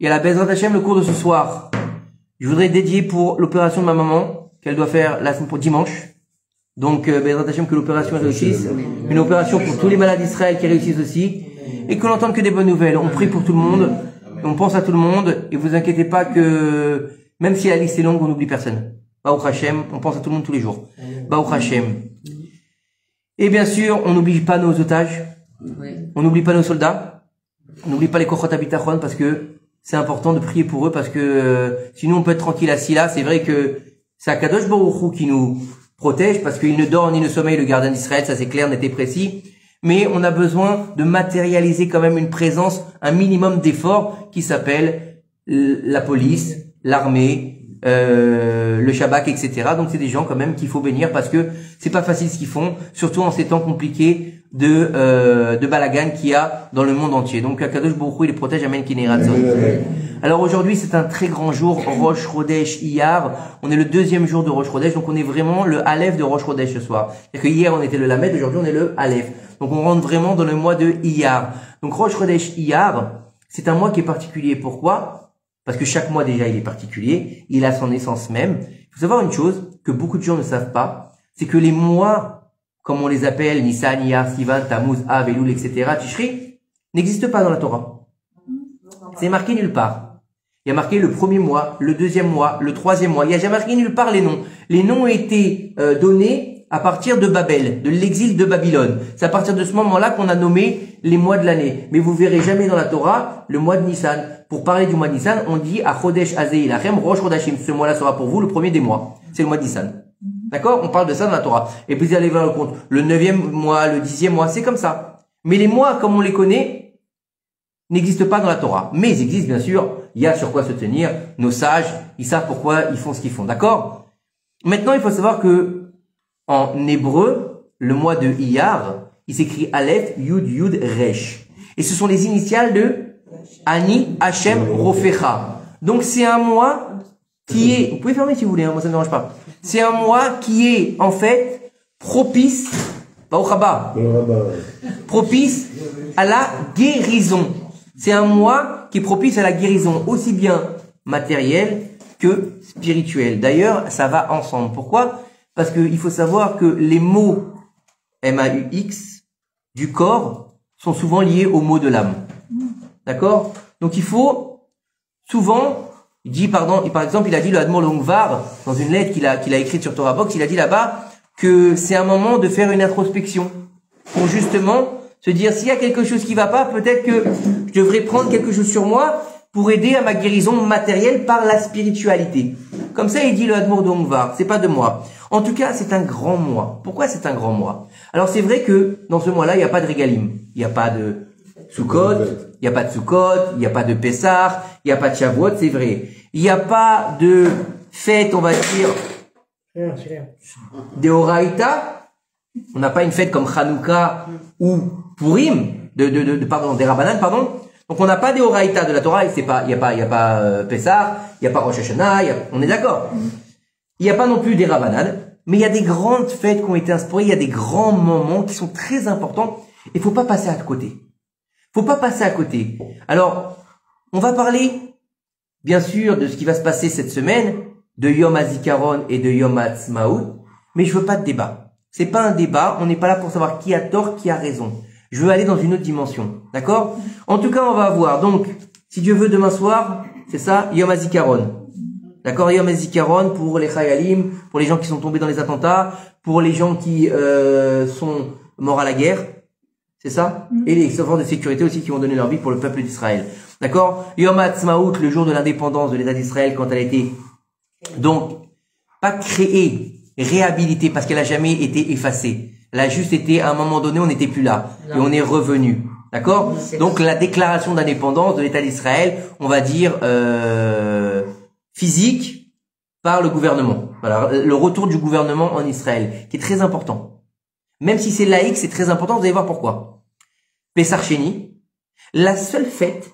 Il y a la Bezrat Hashem, le cours de ce soir. Je voudrais dédier pour l'opération de ma maman, qu'elle doit faire la semaine pour dimanche. Donc, Bezrat Hashem, que l'opération réussisse. Une opération pour tous les malades d'Israël qui réussissent aussi. Et qu'on n'entende que des bonnes nouvelles. On prie pour tout le monde. On pense à tout le monde. Et vous inquiétez pas que, même si la liste est longue, on n'oublie personne. Baruch Hashem, on pense à tout le monde tous les jours. Baruch Hashem. Et bien sûr, on n'oublie pas nos otages. On n'oublie pas nos soldats. On n'oublie pas les Kochot Habitachon parce que c'est important de prier pour eux parce que sinon on peut être tranquille assis là. C'est vrai que c'est Akadosh Baruch Hu qui nous protège parce qu'il ne dort ni ne sommeille le gardien d'Israël, ça c'est clair, net et précis. Mais on a besoin de matérialiser quand même une présence, un minimum d'effort qui s'appelle la police, l'armée, le Shabak, etc. Donc c'est des gens quand même qu'il faut bénir parce que c'est pas facile ce qu'ils font, surtout en ces temps compliqués de balagan qu'il y a dans le monde entier. Donc Akadosh Baruch Hu, il les protège, Amen Kineratzon. Alors aujourd'hui c'est un très grand jour, Rosh Chodesh Iyar. On est le deuxième jour de Rosh Chodesh, donc on est vraiment le Aleph de Rosh Chodesh ce soir. C'est-à-dire que hier on était le Lamed, aujourd'hui on est le Aleph. Donc on rentre vraiment dans le mois de Iyar. Donc Rosh Chodesh Iyar, c'est un mois qui est particulier. Pourquoi? Parce que chaque mois déjà il est particulier, il a son essence même. Il faut savoir une chose que beaucoup de gens ne savent pas, c'est que les mois, comme on les appelle, Nissan, Iyar, Sivan, Tammuz, Av, Elul, etc., Tishri, n'existent pas dans la Torah. C'est marqué nulle part. Il y a marqué le premier mois, le deuxième mois, le troisième mois. Il n'y a jamais marqué nulle part les noms. Les noms ont été donnés à partir de Babel, de l'exil de Babylone. C'est à partir de ce moment-là qu'on a nommé les mois de l'année. Mais vous verrez jamais dans la Torah le mois de Nissan. Pour parler du mois de Nissan, on dit à Chodesh Azei Lachem Rosh Chodashim. Ce mois-là sera pour vous le premier des mois. C'est le mois de Nissan. D'accord? On parle de ça dans la Torah. Et puis vous allez voir le compte. Le 9e mois, le 10e mois, c'est comme ça. Mais les mois, comme on les connaît, n'existent pas dans la Torah. Mais ils existent, bien sûr. Il y a sur quoi se tenir. Nos sages, ils savent pourquoi ils font ce qu'ils font. D'accord? Maintenant, il faut savoir que, en hébreu, le mois de Iyar, il s'écrit Aleph, Yud, Yud, Resh. Et ce sont les initiales de Ani, Hashem, Rofecha. Donc c'est un mois qui est, vous pouvez fermer si vous voulez, hein, moi ça ne me dérange pas. C'est un mois qui est, en fait, propice, propice à la guérison. C'est un mois qui est propice à la guérison, aussi bien matérielle que spirituelle. D'ailleurs, ça va ensemble. Pourquoi? Parce qu'il faut savoir que les mots M-A-U-X du corps sont souvent liés aux mots de l'âme. D'accord? Donc il faut souvent, il dit, par exemple, il a dit le Admor Longvar, dans une lettre qu'il a écrite sur Torah Box, il a dit là-bas que c'est un moment de faire une introspection pour justement se dire s'il y a quelque chose qui va pas, peut-être que je devrais prendre quelque chose sur moi pour aider à ma guérison matérielle par la spiritualité. Comme ça, il dit le Admor Longvar, c'est pas de moi. En tout cas, c'est un grand mois. Pourquoi c'est un grand mois? Alors c'est vrai que dans ce mois-là, il n'y a pas de Régalim, il n'y a pas de Sukkot, il n'y a pas de Sukkot, il n'y a pas de Pessah, il n'y a pas de Shavuot, c'est vrai. Il n'y a pas de fête, on va dire, des Horaïta. On n'a pas une fête comme Hanouka ou Purim, des Rabbanan, pardon. Donc on n'a pas des Horaïta de la Torah, il n'y a pas Pessah, il n'y a pas Rosh Hashanah, on est d'accord. Il n'y a pas non plus des Rabbanan, mais il y a des grandes fêtes qui ont été inspirées, il y a des grands moments qui sont très importants. Il faut pas passer à côté. Faut pas passer à côté. Alors, on va parler, bien sûr, de ce qui va se passer cette semaine, de Yom HaZikaron et de Yom HaTzmaut, mais je veux pas de débat. C'est pas un débat, on n'est pas là pour savoir qui a tort, qui a raison. Je veux aller dans une autre dimension. D'accord? En tout cas, on va avoir, donc, si Dieu veut, demain soir, c'est ça, Yom HaZikaron. D'accord? Yom HaZikaron pour les Chayalim, pour les gens qui sont tombés dans les attentats, pour les gens qui sont morts à la guerre. C'est ça? Et les forces de sécurité aussi qui ont donné leur vie pour le peuple d'Israël. D'accord? Yom HaTzmaut, le jour de l'indépendance de l'État d'Israël, quand elle a été, donc, pas créée, réhabilitée, parce qu'elle a jamais été effacée. Elle a juste été, à un moment donné, on n'était plus là. Et on est revenu. D'accord? Donc, la déclaration d'indépendance de l'État d'Israël, on va dire, physique, par le gouvernement. Voilà. Le retour du gouvernement en Israël, qui est très important. Même si c'est laïque, c'est très important, vous allez voir pourquoi. Pessar Sheni, la seule fête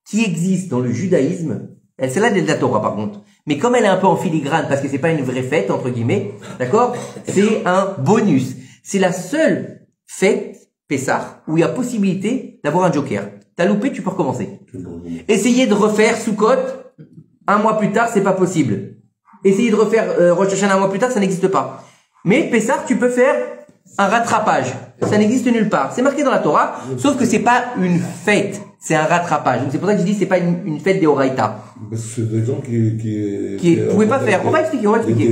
qui existe dans le judaïsme, celle-là elle est de la Torah par contre, mais comme elle est un peu en filigrane, parce que c'est pas une vraie fête, entre guillemets, d'accord? C'est un bonus. C'est la seule fête, Pessar, où il y a possibilité d'avoir un joker. t'as loupé, tu peux recommencer. Essayer de refaire Sukkot un mois plus tard, c'est pas possible. Essayer de refaire Rosh Hashanah un mois plus tard, ça n'existe pas. Mais Pessah, tu peux faire un rattrapage. Ça n'existe nulle part. C'est marqué dans la Torah, sauf que c'est pas une fête, c'est un rattrapage. Donc c'est pour ça que je dis c'est pas une fête des Horaïta. Parce que c'est des gens qui pouvaient pas faire. On va expliquer.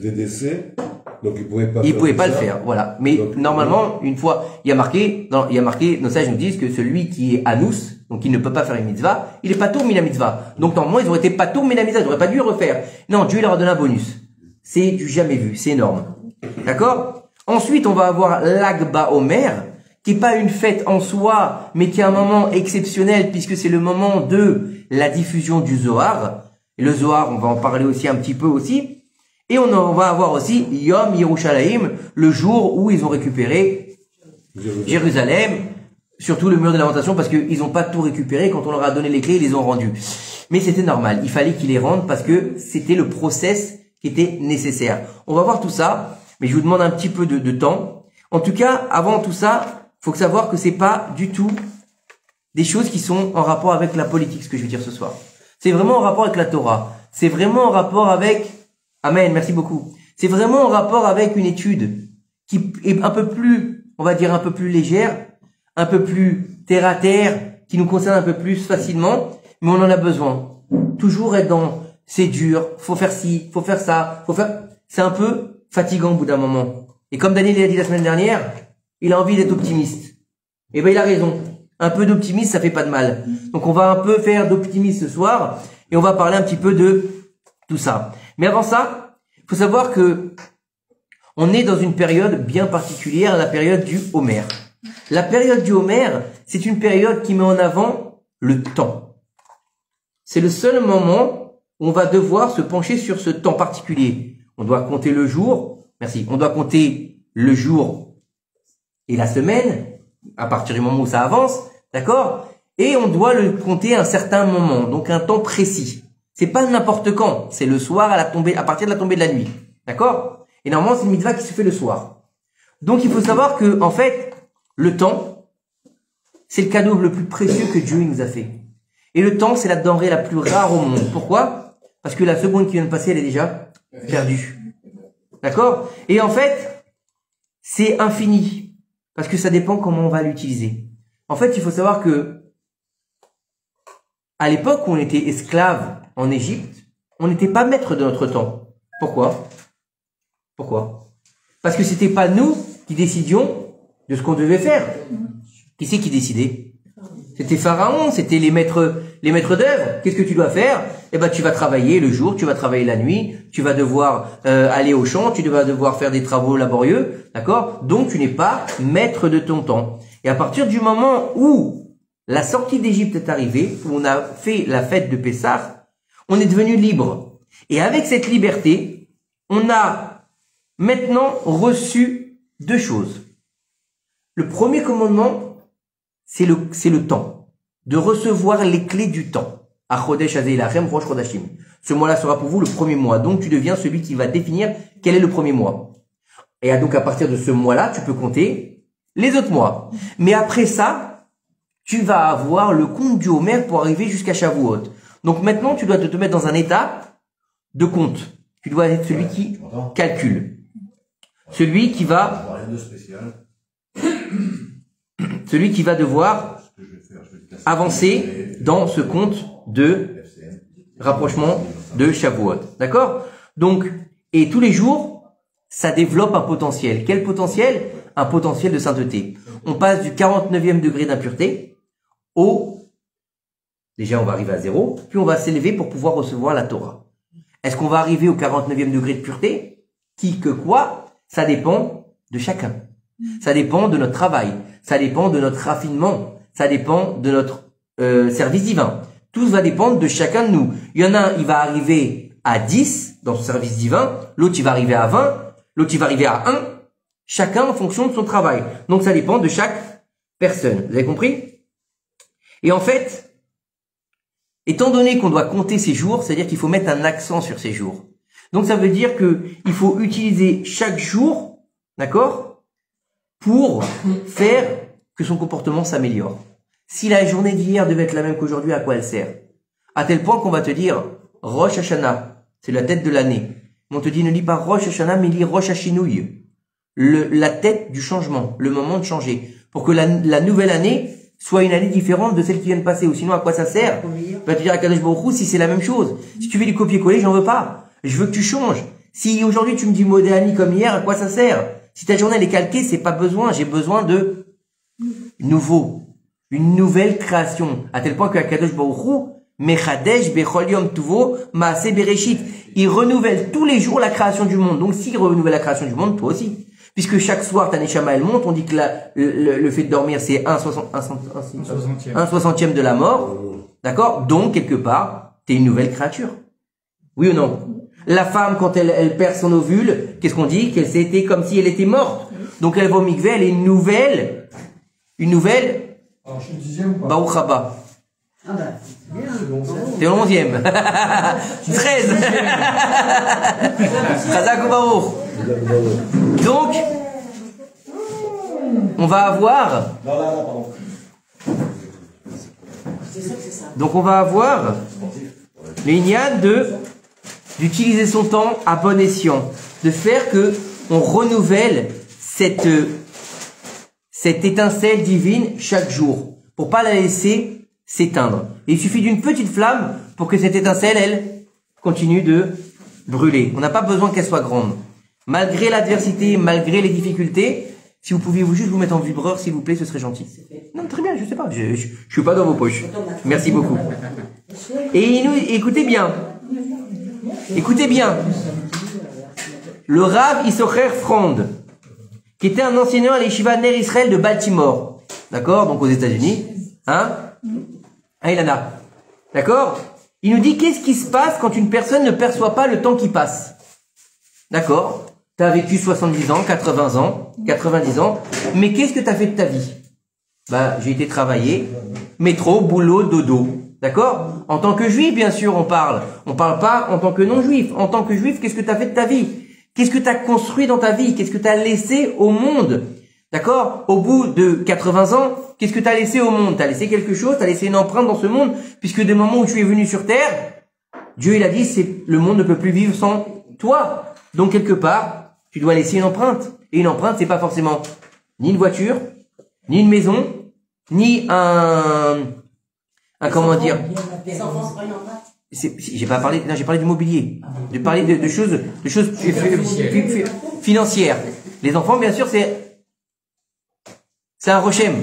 Des décès. Donc ils pouvaient pas le faire, voilà. Mais donc, normalement, une fois, il y a marqué, nos sages nous disent que celui qui est anous, donc il ne peut pas faire une mitzvah, il est patour mina mitzvah. Donc normalement, ils auraient été patour mina mitzvah, ils n'auraient pas dû refaire. Non, Dieu leur a donné un bonus. C'est du jamais vu, c'est énorme. D'accord? Ensuite, on va avoir l'Agba Omer, qui est pas une fête en soi, mais qui est un moment exceptionnel puisque c'est le moment de la diffusion du Zohar. Et le Zohar, on va en parler aussi un petit peu aussi. Et on va avoir aussi Yom Yerushalayim, le jour où ils ont récupéré Jérusalem, surtout le mur de lamentation, parce qu'ils n'ont pas tout récupéré. Quand on leur a donné les clés, ils les ont rendus. Mais c'était normal, il fallait qu'ils les rendent parce que c'était le process qui était nécessaire. On va voir tout ça, mais je vous demande un petit peu de temps. En tout cas, avant tout ça, faut savoir que c'est pas du tout des choses qui sont en rapport avec la politique, ce que je vais dire ce soir. C'est vraiment en rapport avec la Torah. C'est vraiment en rapport avec... Amen, merci beaucoup. C'est vraiment en rapport avec une étude qui est un peu plus, on va dire un peu plus légère, un peu plus terre à terre, qui nous concerne un peu plus facilement, mais on en a besoin. Toujours être dans, c'est dur, faut faire ci, faut faire ça, c'est un peu fatigant au bout d'un moment. Et comme Daniel l'a dit la semaine dernière, il a envie d'être optimiste. Et ben il a raison. Un peu d'optimisme, ça fait pas de mal. Donc on va un peu faire d'optimisme ce soir, et on va parler un petit peu de tout ça. Mais avant ça, il faut savoir que on est dans une période bien particulière, la période du Homer. La période du Homer, c'est une période qui met en avant le temps. C'est le seul moment où on va devoir se pencher sur ce temps particulier. On doit compter le jour, merci, on doit compter le jour et la semaine, à partir du moment où ça avance, d'accord? Et on doit le compter à un certain moment, donc un temps précis. C'est pas n'importe quand, c'est le soir à partir de la tombée de la nuit. D'accord? Et normalement, c'est une mitzvah qui se fait le soir. Donc, il faut savoir que, en fait, le temps, c'est le cadeau le plus précieux que Dieu nous a fait. Et le temps, c'est la denrée la plus rare au monde. Pourquoi? Parce que la seconde qui vient de passer, elle est déjà perdue. D'accord? Et en fait, c'est infini. Parce que ça dépend comment on va l'utiliser. En fait, il faut savoir que, à l'époque où on était esclave en Égypte, on n'était pas maître de notre temps. Pourquoi? Parce que c'était pas nous qui décidions de ce qu'on devait faire. Qui c'est qui décidait? C'était Pharaon, c'était les maîtres d'œuvre. Qu'est-ce que tu dois faire? Eh ben, tu vas travailler le jour, tu vas travailler la nuit, tu vas devoir aller au champ, tu vas devoir faire des travaux laborieux, d'accord? Donc, tu n'es pas maître de ton temps. Et à partir du moment où la sortie d'Égypte est arrivée, où on a fait la fête de Pessah, on est devenu libre. Et avec cette liberté, on a maintenant reçu deux choses. Le premier commandement, c'est le temps. De recevoir les clés du temps. Achodesh Azeilachem Rosh Chodashim. Ce mois-là sera pour vous le premier mois. Donc, tu deviens celui qui va définir quel est le premier mois. Et donc, à partir de ce mois-là, tu peux compter les autres mois. Mais après ça, tu vas avoir le compte du Homer pour arriver jusqu'à Shavuot. Donc maintenant, tu dois te mettre dans un état de compte. Tu dois être celui qui calcule. Celui qui va devoir avancer dans ce compte de rapprochement de Shavuot. D'accord? Donc, et tous les jours, ça développe un potentiel. Quel potentiel? Un potentiel de sainteté. On passe du 49e degré d'impureté déjà on va arriver à 0, puis on va s'élever pour pouvoir recevoir la Torah. Est-ce qu'on va arriver au 49e degré de pureté? Qui, que quoi? Ça dépend de chacun. Ça dépend de notre travail. Ça dépend de notre raffinement. Ça dépend de notre service divin. Tout va dépendre de chacun de nous. Il y en a un, il va arriver à 10 dans son service divin. L'autre, il va arriver à 20. L'autre, il va arriver à 1. Chacun en fonction de son travail. Donc, ça dépend de chaque personne. Vous avez compris? Et en fait, étant donné qu'on doit compter ces jours, c'est-à-dire qu'il faut mettre un accent sur ces jours. Donc, ça veut dire que il faut utiliser chaque jour, d'accord, pour faire que son comportement s'améliore. Si la journée d'hier devait être la même qu'aujourd'hui, à quoi elle sert? À tel point qu'on va te dire, Rosh Hashanah, c'est la tête de l'année. On te dit, ne lis pas Rosh Hashanah, mais lis Rosh Hashinouï. La tête du changement, le moment de changer. Pour que la nouvelle année soit une année différente de celle qui vient de passer. Ou sinon, à quoi ça sert? Va te dire à Kadosh Baruch Hu, si c'est la même chose. Si tu veux du copier-coller, j'en veux pas. Je veux que tu changes. Si aujourd'hui tu me dis Modéani comme hier, à quoi ça sert? Si ta journée elle est calquée, c'est pas besoin. J'ai besoin de nouveau. Une nouvelle création. À tel point que Kadosh Baruch Hu, Mechadesh Bechol Yom Tuvo Maaseh Bereshit. Il renouvelle tous les jours la création du monde. Donc s'il renouvelle la création du monde, toi aussi. Puisque chaque soir ta neshama elle monte, on dit que le fait de dormir c'est un soixantième de la mort. D'accord? Donc quelque part, t'es une nouvelle créature. Oui ou non? La femme, quand elle perd son ovule, qu'est-ce qu'on dit? Qu'elle s'était comme si elle était morte. Donc elle va au mikvé, elle est une nouvelle. Alors, je suis le 10e ou pas? Baruch haba. Ah bah, bien. T'es au 11e. 13. Chazak ou Baruch. Donc, on va avoir. Donc on va avoir l'inyan d'utiliser son temps à bon escient, de faire que on renouvelle cette étincelle divine chaque jour, pour pas la laisser s'éteindre. Et il suffit d'une petite flamme pour que cette étincelle, elle, continue de brûler. On n'a pas besoin qu'elle soit grande. Malgré l'adversité, malgré les difficultés, si vous pouviez juste vous mettre en vibreur, s'il vous plaît, ce serait gentil. Non, très bien, je sais pas, je suis pas dans vos poches. Merci beaucoup. Et écoutez bien. Écoutez bien. Le Rav Issocher Frand, qui était un enseignant à l'Yeshiva Ner Israël de Baltimore. D'accord? Donc aux États-Unis. Hein? Ilana. D'accord? Il nous dit qu'est-ce qui se passe quand une personne ne perçoit pas le temps qui passe. D'accord? T'as vécu 70 ans, 80 ans, 90 ans, mais qu'est-ce que t'as fait de ta vie? Bah, j'ai été travailler, métro, boulot, dodo. D'accord? En tant que juif, bien sûr, on parle. On parle pas en tant que non-juif. En tant que juif, qu'est-ce que t'as fait de ta vie? Qu'est-ce que t'as construit dans ta vie? Qu'est-ce que t'as laissé au monde? D'accord? Au bout de 80 ans, qu'est-ce que t'as laissé au monde? T'as laissé quelque chose, t'as laissé une empreinte dans ce monde, puisque des moments où tu es venu sur terre, Dieu, il a dit, le monde ne peut plus vivre sans toi. Donc, quelque part, tu dois laisser une empreinte. Et une empreinte, c'est pas forcément ni une voiture, ni une maison, ni comment dire. Les enfants se prennent en main. J'ai pas parlé, non, j'ai parlé du mobilier. De parler de choses financières. Les enfants, bien sûr, c'est un rochem.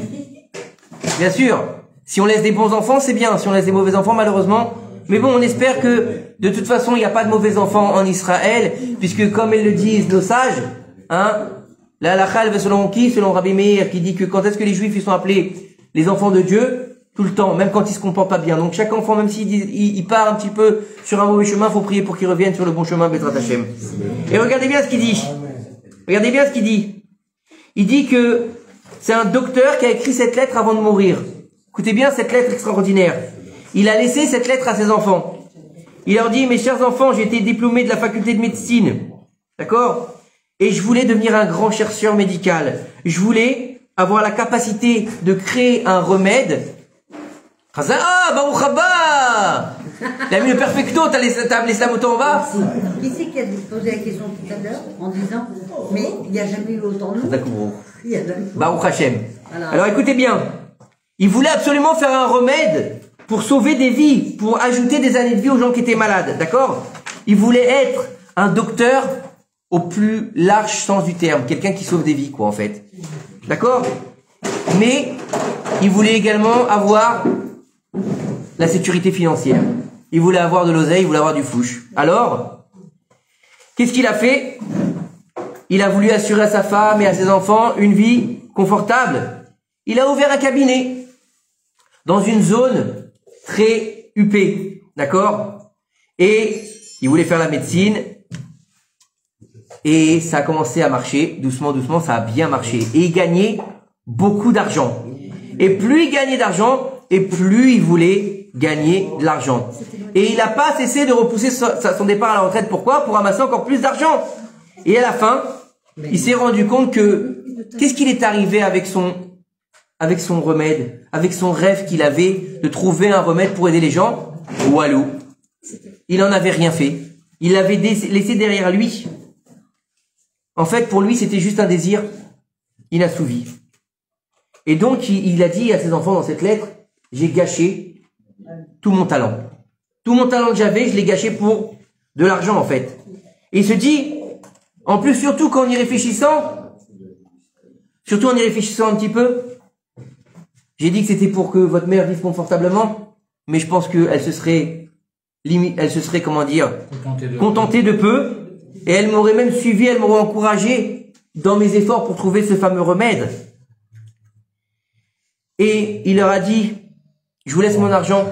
Bien sûr. Si on laisse des bons enfants, c'est bien. Si on laisse des mauvais enfants, malheureusement. Mais bon, on espère que, de toute façon, il n'y a pas de mauvais enfants en Israël, puisque comme ils le disent nos sages, hein, la halakha, selon qui? Selon Rabbi Meir, qui dit que quand est-ce que les juifs, ils sont appelés les enfants de Dieu? Tout le temps, même quand ils se comportent pas bien. Donc chaque enfant, même s'il part un petit peu sur un mauvais chemin, faut prier pour qu'il revienne sur le bon chemin, Bezrat Hashem. Et regardez bien ce qu'il dit. Regardez bien ce qu'il dit. Il dit que c'est un docteur qui a écrit cette lettre avant de mourir. Écoutez bien cette lettre extraordinaire. Il a laissé cette lettre à ses enfants. Il leur dit, mes chers enfants, j'ai été diplômé de la faculté de médecine. D'accord? Et je voulais devenir un grand chercheur médical. Je voulais avoir la capacité de créer un remède. Ah, Baruch haba! Il a mis le perfecto, t'as laissé la moto en bas? Qui c'est qui a posé la question tout à l'heure en disant, mais il n'y a jamais eu autant de monde? Baruch Hashem. Alors écoutez bien. Il voulait absolument faire un remède pour sauver des vies, pour ajouter des années de vie aux gens qui étaient malades, d'accord? Il voulait être un docteur au plus large sens du terme, quelqu'un qui sauve des vies, quoi, en fait. D'accord? Mais il voulait également avoir la sécurité financière. Il voulait avoir de l'oseille, il voulait avoir du fouche. Alors, qu'est-ce qu'il a fait? Il a voulu assurer à sa femme et à ses enfants une vie confortable. Il a ouvert un cabinet dans une zone très huppée, d'accord? Et il voulait faire la médecine et ça a commencé à marcher, doucement, doucement, ça a bien marché. Et il gagnait beaucoup d'argent. Et plus il gagnait d'argent, et plus il voulait gagner de l'argent. Et il n'a pas cessé de repousser son départ à la retraite. Pourquoi? Pour ramasser encore plus d'argent. Et à la fin, il s'est rendu compte que, qu'est-ce qu'il est arrivé avec son avec son remède, avec son rêve qu'il avait de trouver un remède pour aider les gens, walou. Il n'en avait rien fait. Il l'avait laissé derrière lui. En fait, pour lui, c'était juste un désir inassouvi. Et donc, il a dit à ses enfants dans cette lettre, j'ai gâché tout mon talent. Tout mon talent que j'avais, je l'ai gâché pour de l'argent, en fait. Et il se dit, en plus, surtout en y réfléchissant un petit peu, j'ai dit que c'était pour que votre mère vive confortablement, mais je pense qu'elle se serait, comment dire, contentée de peu, et elle m'aurait même suivi, elle m'aurait encouragé dans mes efforts pour trouver ce fameux remède. Et il leur a dit, je vous laisse mon argent,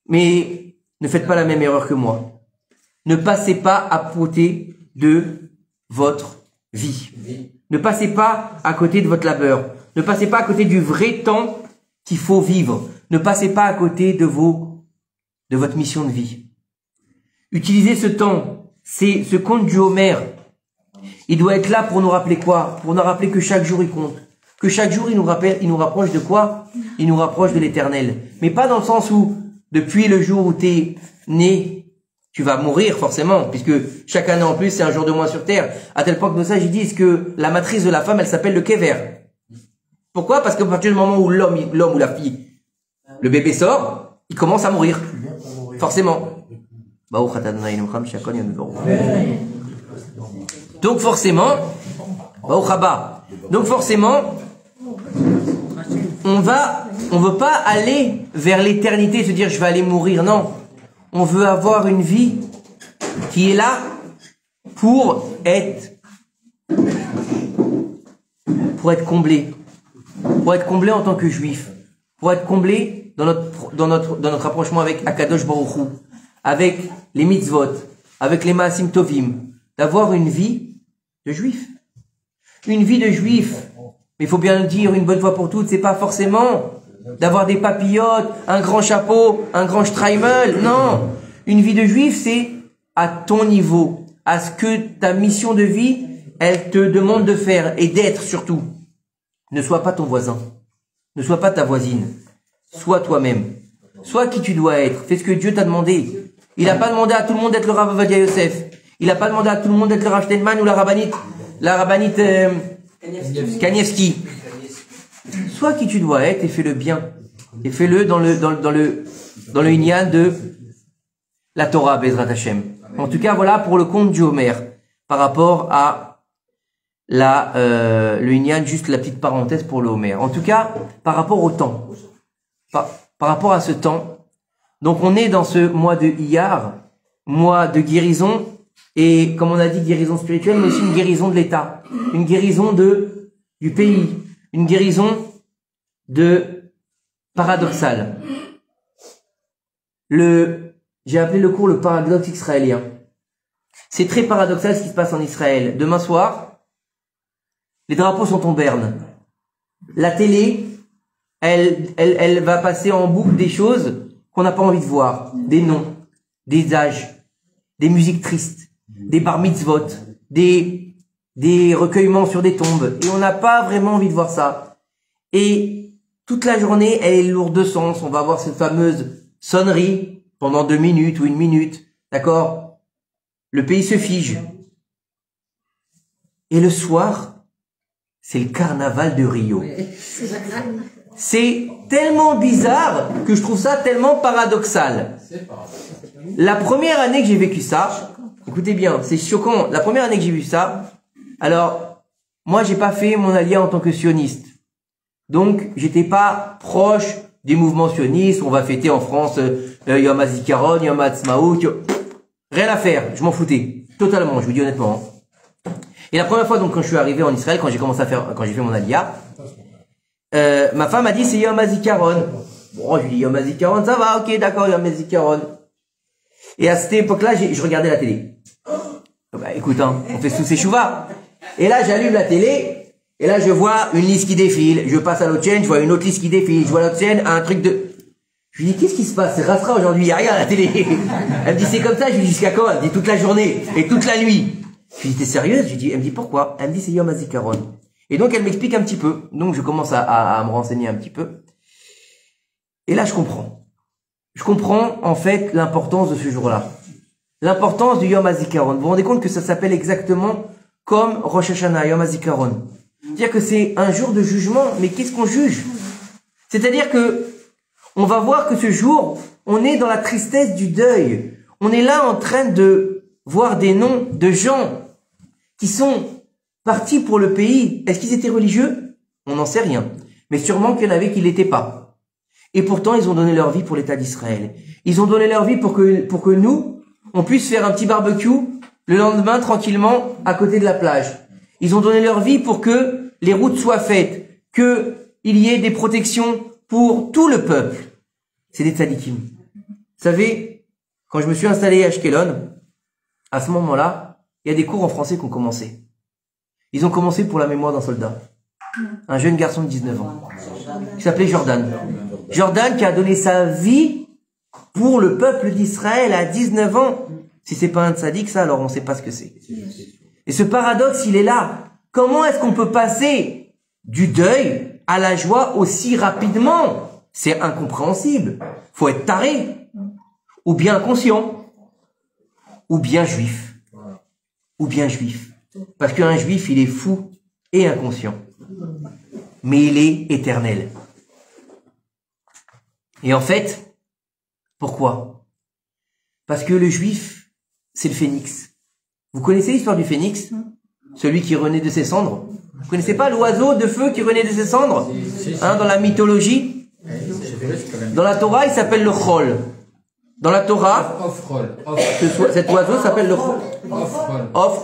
mais ne faites pas la même erreur que moi. Ne passez pas à côté de votre vie. Ne passez pas à côté de votre labeur. Ne passez pas à côté du vrai temps qu'il faut vivre. Ne passez pas à côté de votre mission de vie. Utilisez ce temps. C'est ce conte du Homer. Il doit être là pour nous rappeler quoi? Pour nous rappeler que chaque jour il compte. Que chaque jour il nous rapproche de quoi? Il nous rapproche de l'éternel. Mais pas dans le sens où, depuis le jour où tu es né, tu vas mourir forcément, puisque chaque année en plus, c'est un jour de moins sur Terre. À tel point que nos sages disent que la matrice de la femme, elle s'appelle le kever. Pourquoi? Parce qu'à partir du moment où l'homme ou la fille, le bébé sort, il commence à mourir. Forcément. Donc forcément, on veut pas aller vers l'éternité et se dire je vais aller mourir, non. On veut avoir une vie qui est là pour être comblé. Pour être comblé en tant que juif. Pour être comblé dans notre rapprochement avec Akadosh Baruch Hu, avec les mitzvot, avec les maasim tovim, d'avoir une vie de juif. Une vie de juif. Mais il faut bien le dire une bonne fois pour toutes, c'est pas forcément d'avoir des papillotes, un grand chapeau, un grand streimel. Non. Une vie de juif, c'est à ton niveau, à ce que ta mission de vie, elle te demande de faire et d'être surtout. Ne sois pas ton voisin. Ne sois pas ta voisine. Sois toi-même. Sois qui tu dois être. Fais ce que Dieu t'a demandé. Il n'a pas demandé à tout le monde d'être le Rav Ovadia Yosef. Il n'a pas demandé à tout le monde d'être le Rav Steinman ou la rabbinite Kanievski. Sois qui tu dois être et fais-le bien. Et fais-le dans le inyan de la Torah, Bezrat Hashem. En tout cas, voilà pour le conte du Homer. Par rapport à le inyan, juste la petite parenthèse pour le Homer. En tout cas, par rapport au temps. Par rapport à ce temps. Donc, on est dans ce mois de Iyar, mois de guérison. Et comme on a dit, guérison spirituelle, mais aussi une guérison de l'État. Une guérison du pays. Une guérison paradoxale. J'ai appelé le cours le paradoxe israélien. C'est très paradoxal ce qui se passe en Israël. Demain soir, les drapeaux sont en berne. La télé, elle va passer en boucle des choses qu'on n'a pas envie de voir. Des noms, des âges, des musiques tristes, des bar mitzvot, des recueillements sur des tombes. Et on n'a pas vraiment envie de voir ça. Et toute la journée, elle est lourde de sens. On va avoir cette fameuse sonnerie pendant 2 minutes ou 1 minute. D'accord? Le pays se fige. Et le soir, c'est le carnaval de Rio. C'est tellement bizarre que je trouve ça tellement paradoxal. La première année que j'ai vécu ça, écoutez bien, c'est choquant. La première année que j'ai vu ça, alors, moi, j'ai pas fait mon aliyah en tant que sioniste. Donc, j'étais pas proche des mouvements sionistes. On va fêter en France Yom HaZikaron, Yom HaAtzmaut. Rien à faire. Je m'en foutais. Totalement, je vous dis honnêtement. Et la première fois, donc, quand je suis arrivé en Israël, quand j'ai fait mon aliyah, ma femme a dit c'est Yom HaZikaron. Bon, je lui dis Yom HaZikaron, ça va, ok, d'accord, Yom HaZikaron. Et à cette époque-là, je regardais la télé. Bah, écoute, hein, on fait tous ces chouvas. Et là, j'allume la télé. Et là, je vois une liste qui défile. Je passe à l'autre chaîne, je vois une autre liste qui défile. Je vois l'autre chaîne, un truc de... Je lui dis, qu'est-ce qui se passe? C'est Rasra aujourd'hui, il n'y a rien à la télé. Elle me dit, c'est comme ça. Je lui dis, jusqu'à quand? Elle me dit, toute la journée et toute la nuit. Je lui dis, t'es sérieuse? Je lui dis, elle me dit, pourquoi? Elle me dit, c'est Yom HaZikaron. Et donc, elle m'explique un petit peu. Donc, je commence à me renseigner un petit peu. Et là, je comprends. Je comprends, en fait, l'importance de ce jour-là. L'importance du Yom HaZikaron. Vous vous rendez compte que ça s'appelle exactement comme Rosh Hashanah, Yom HaZikaron. C'est-à-dire que c'est un jour de jugement, mais qu'est-ce qu'on juge? C'est-à-dire que on va voir que ce jour, on est dans la tristesse du deuil. On est là en train de voir des noms de gens qui sont partis pour le pays. Est-ce qu'ils étaient religieux? On n'en sait rien. Mais sûrement qu'il y en avait qui ne l'étaient pas. Et pourtant, ils ont donné leur vie pour l'État d'Israël. Ils ont donné leur vie pour que nous, on puisse faire un petit barbecue le lendemain tranquillement à côté de la plage. Ils ont donné leur vie pour que les routes soient faites, qu'il y ait des protections pour tout le peuple. C'est des tzadikim. Vous savez, quand je me suis installé à Ashkelon, à ce moment-là, il y a des cours en français qui ont commencé. Ils ont commencé pour la mémoire d'un soldat. Un jeune garçon de 19 ans. Qui s'appelait Jordan. Jordan qui a donné sa vie pour le peuple d'Israël à 19 ans. Si c'est pas un tzaddik, ça, alors on sait pas ce que c'est. Et ce paradoxe, il est là. Comment est-ce qu'on peut passer du deuil à la joie aussi rapidement? C'est incompréhensible. Faut être taré. Ou bien inconscient. Ou bien juif. Ou bien juif. Parce qu'un juif, il est fou et inconscient. Mais il est éternel. Et en fait, pourquoi? Parce que le juif, c'est le phénix. Vous connaissez l'histoire du phénix? Celui qui renaît de ses cendres? Vous connaissez pas l'oiseau de feu qui renaît de ses cendres? Hein, dans la mythologie? Dans la Torah, il s'appelle le Chol. Dans la Torah, cet oiseau s'appelle le Chol.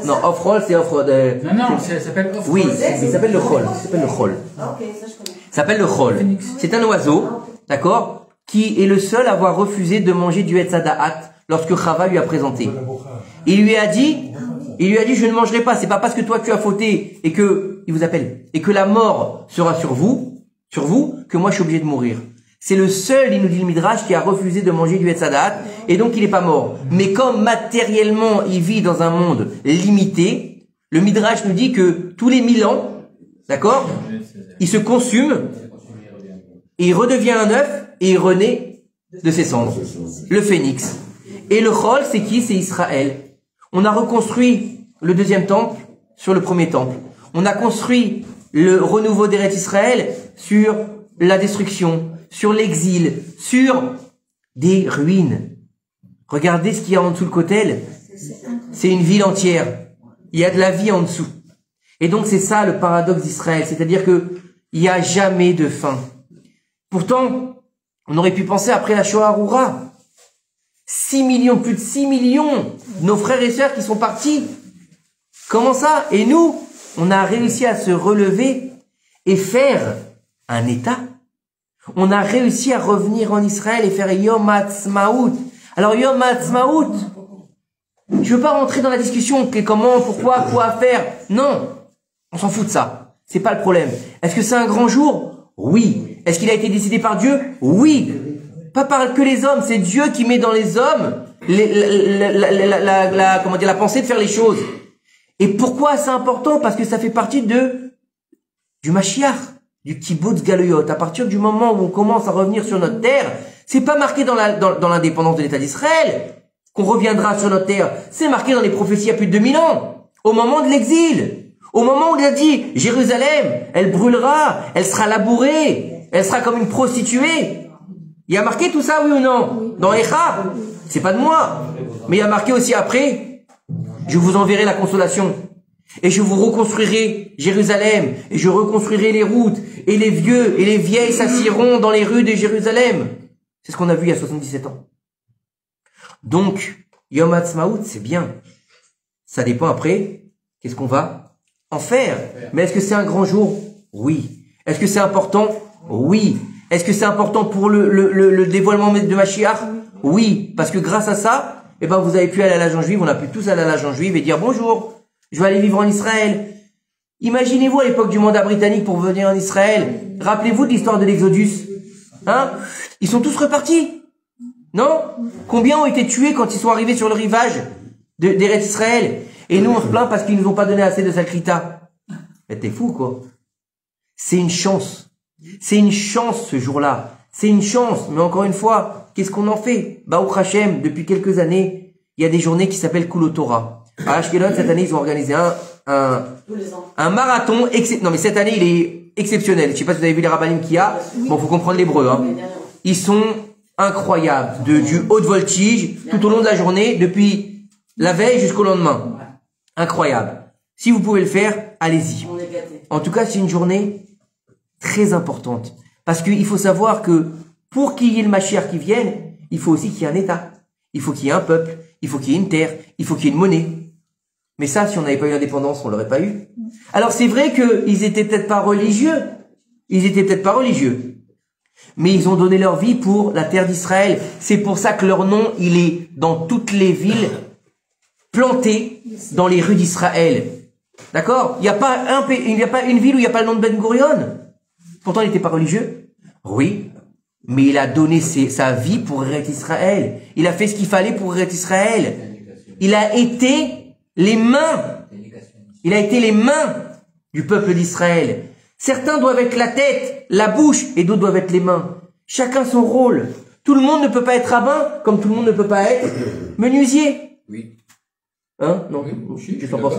Non, Ofrol, c'est Ofrol. Non, ça s'appelle Ofrol. Oui, il s'appelle le Chol. Il s'appelle le Chol. Il s'appelle le Chol. C'est un oiseau, d'accord, qui est le seul à avoir refusé de manger du Etz Hadaat lorsque Chava lui a présenté. Il lui a dit, je ne mangerai pas, c'est pas parce que toi tu as fauté et que, il vous appelle, et que la mort sera sur vous, que moi je suis obligé de mourir. C'est le seul, il nous dit le Midrash, qui a refusé de manger du Etz Hadaat, et donc il n'est pas mort. Mais comme matériellement il vit dans un monde limité, le Midrash nous dit que tous les 1000 ans, d'accord, il se consume, et il redevient un œuf, et il renaît de ses cendres. Le phénix. Et le Chol, c'est qui? C'est Israël. On a reconstruit le deuxième temple sur le premier temple. On a construit le renouveau d'Eretz Israël sur la destruction, sur l'exil, sur des ruines. Regardez ce qu'il y a en dessous le Kotel. C'est une ville entière. Il y a de la vie en dessous. Et donc c'est ça le paradoxe d'Israël. C'est-à-dire que il n'y a jamais de fin. Pourtant, on aurait pu penser après la Shoah Arura. 6 millions, plus de 6 millions, nos frères et sœurs qui sont partis. Comment ça? Et nous, on a réussi à se relever et faire un État. On a réussi à revenir en Israël et faire Yom HaAtzmaut. Alors Yom HaAtzmaut, je veux pas rentrer dans la discussion que comment, pourquoi, quoi faire. Non, on s'en fout de ça. C'est pas le problème. Est-ce que c'est un grand jour? Oui. Est-ce qu'il a été décidé par Dieu? Oui. Pas par que les hommes, c'est Dieu qui met dans les hommes la pensée de faire les choses. Et pourquoi c'est important? Parce que ça fait partie du Mashiach, du Kibbutz Galouyot. À partir du moment où on commence à revenir sur notre terre, c'est pas marqué dans l'indépendance de l'État d'Israël qu'on reviendra sur notre terre. C'est marqué dans les prophéties il y a plus de 2000 ans, au moment de l'exil, au moment où il a dit Jérusalem, elle brûlera, elle sera labourée, elle sera comme une prostituée. Il y a marqué tout ça, oui ou non? Dans Echa, c'est pas de moi. Mais il y a marqué aussi après, je vous enverrai la consolation. Et je vous reconstruirai Jérusalem. Et je reconstruirai les routes. Et les vieux et les vieilles s'assieront dans les rues de Jérusalem. C'est ce qu'on a vu il y a 77 ans. Donc, Yom HaAtzmaut, c'est bien. Ça dépend après, qu'est-ce qu'on va en faire. Mais est-ce que c'est un grand jour? Oui. Est-ce que c'est important? Oui. Est-ce que c'est important pour le dévoilement de Mashiach? Oui, parce que grâce à ça, vous avez pu aller à l'agent juive, on a pu tous aller à l'agent juive et dire bonjour, je vais aller vivre en Israël. Imaginez-vous à l'époque du mandat britannique pour venir en Israël. Rappelez-vous de l'histoire de l'Exodus. Hein? Ils sont tous repartis. Non? Combien ont été tués quand ils sont arrivés sur le rivage d'Eretz Israël? Et nous, on se plaint parce qu'ils nous ont pas donné assez de sacrita. Mais t'es fou, quoi. C'est une chance. C'est une chance ce jour-là. C'est une chance. Mais encore une fois, qu'est-ce qu'on en fait? Baruch Hashem, depuis quelques années, il y a des journées qui s'appellent Kulo Torah. À Ashkelon, cette année, ils ont organisé un marathon. Non, mais cette année, il est exceptionnel. Je sais pas si vous avez vu les rabbinim qu'il y a. Bon, faut comprendre l'hébreu, hein. Ils sont incroyables. Du haut de voltige, tout au long de la journée, depuis la veille jusqu'au lendemain. Incroyable. Si vous pouvez le faire, allez-y. En tout cas, c'est une journée très importante. Parce qu'il faut savoir que pour qu'il y ait le Mashiach qui vienne, il faut aussi qu'il y ait un État. Il faut qu'il y ait un peuple. Il faut qu'il y ait une terre. Il faut qu'il y ait une monnaie. Mais ça, si on n'avait pas eu l'indépendance, on l'aurait pas eu. Alors c'est vrai qu'ils étaient peut-être pas religieux. Ils étaient peut-être pas religieux. Mais ils ont donné leur vie pour la terre d'Israël. C'est pour ça que leur nom, il est dans toutes les villes, planté dans les rues d'Israël. D'accord? Il n'y a pas une ville où il n'y a pas le nom de Ben Gurion. Pourtant, il n'était pas religieux. Oui. Mais il a donné sa vie pour Eretz Israël. Il a fait ce qu'il fallait pour Eretz Israël. Il a été les mains. Il a été les mains du peuple d'Israël. Certains doivent être la tête, la bouche, et d'autres doivent être les mains. Chacun son rôle. Tout le monde ne peut pas être rabbin, comme tout le monde ne peut pas être menuisier. Oui. Hein? Non. Oui, je t'en pense.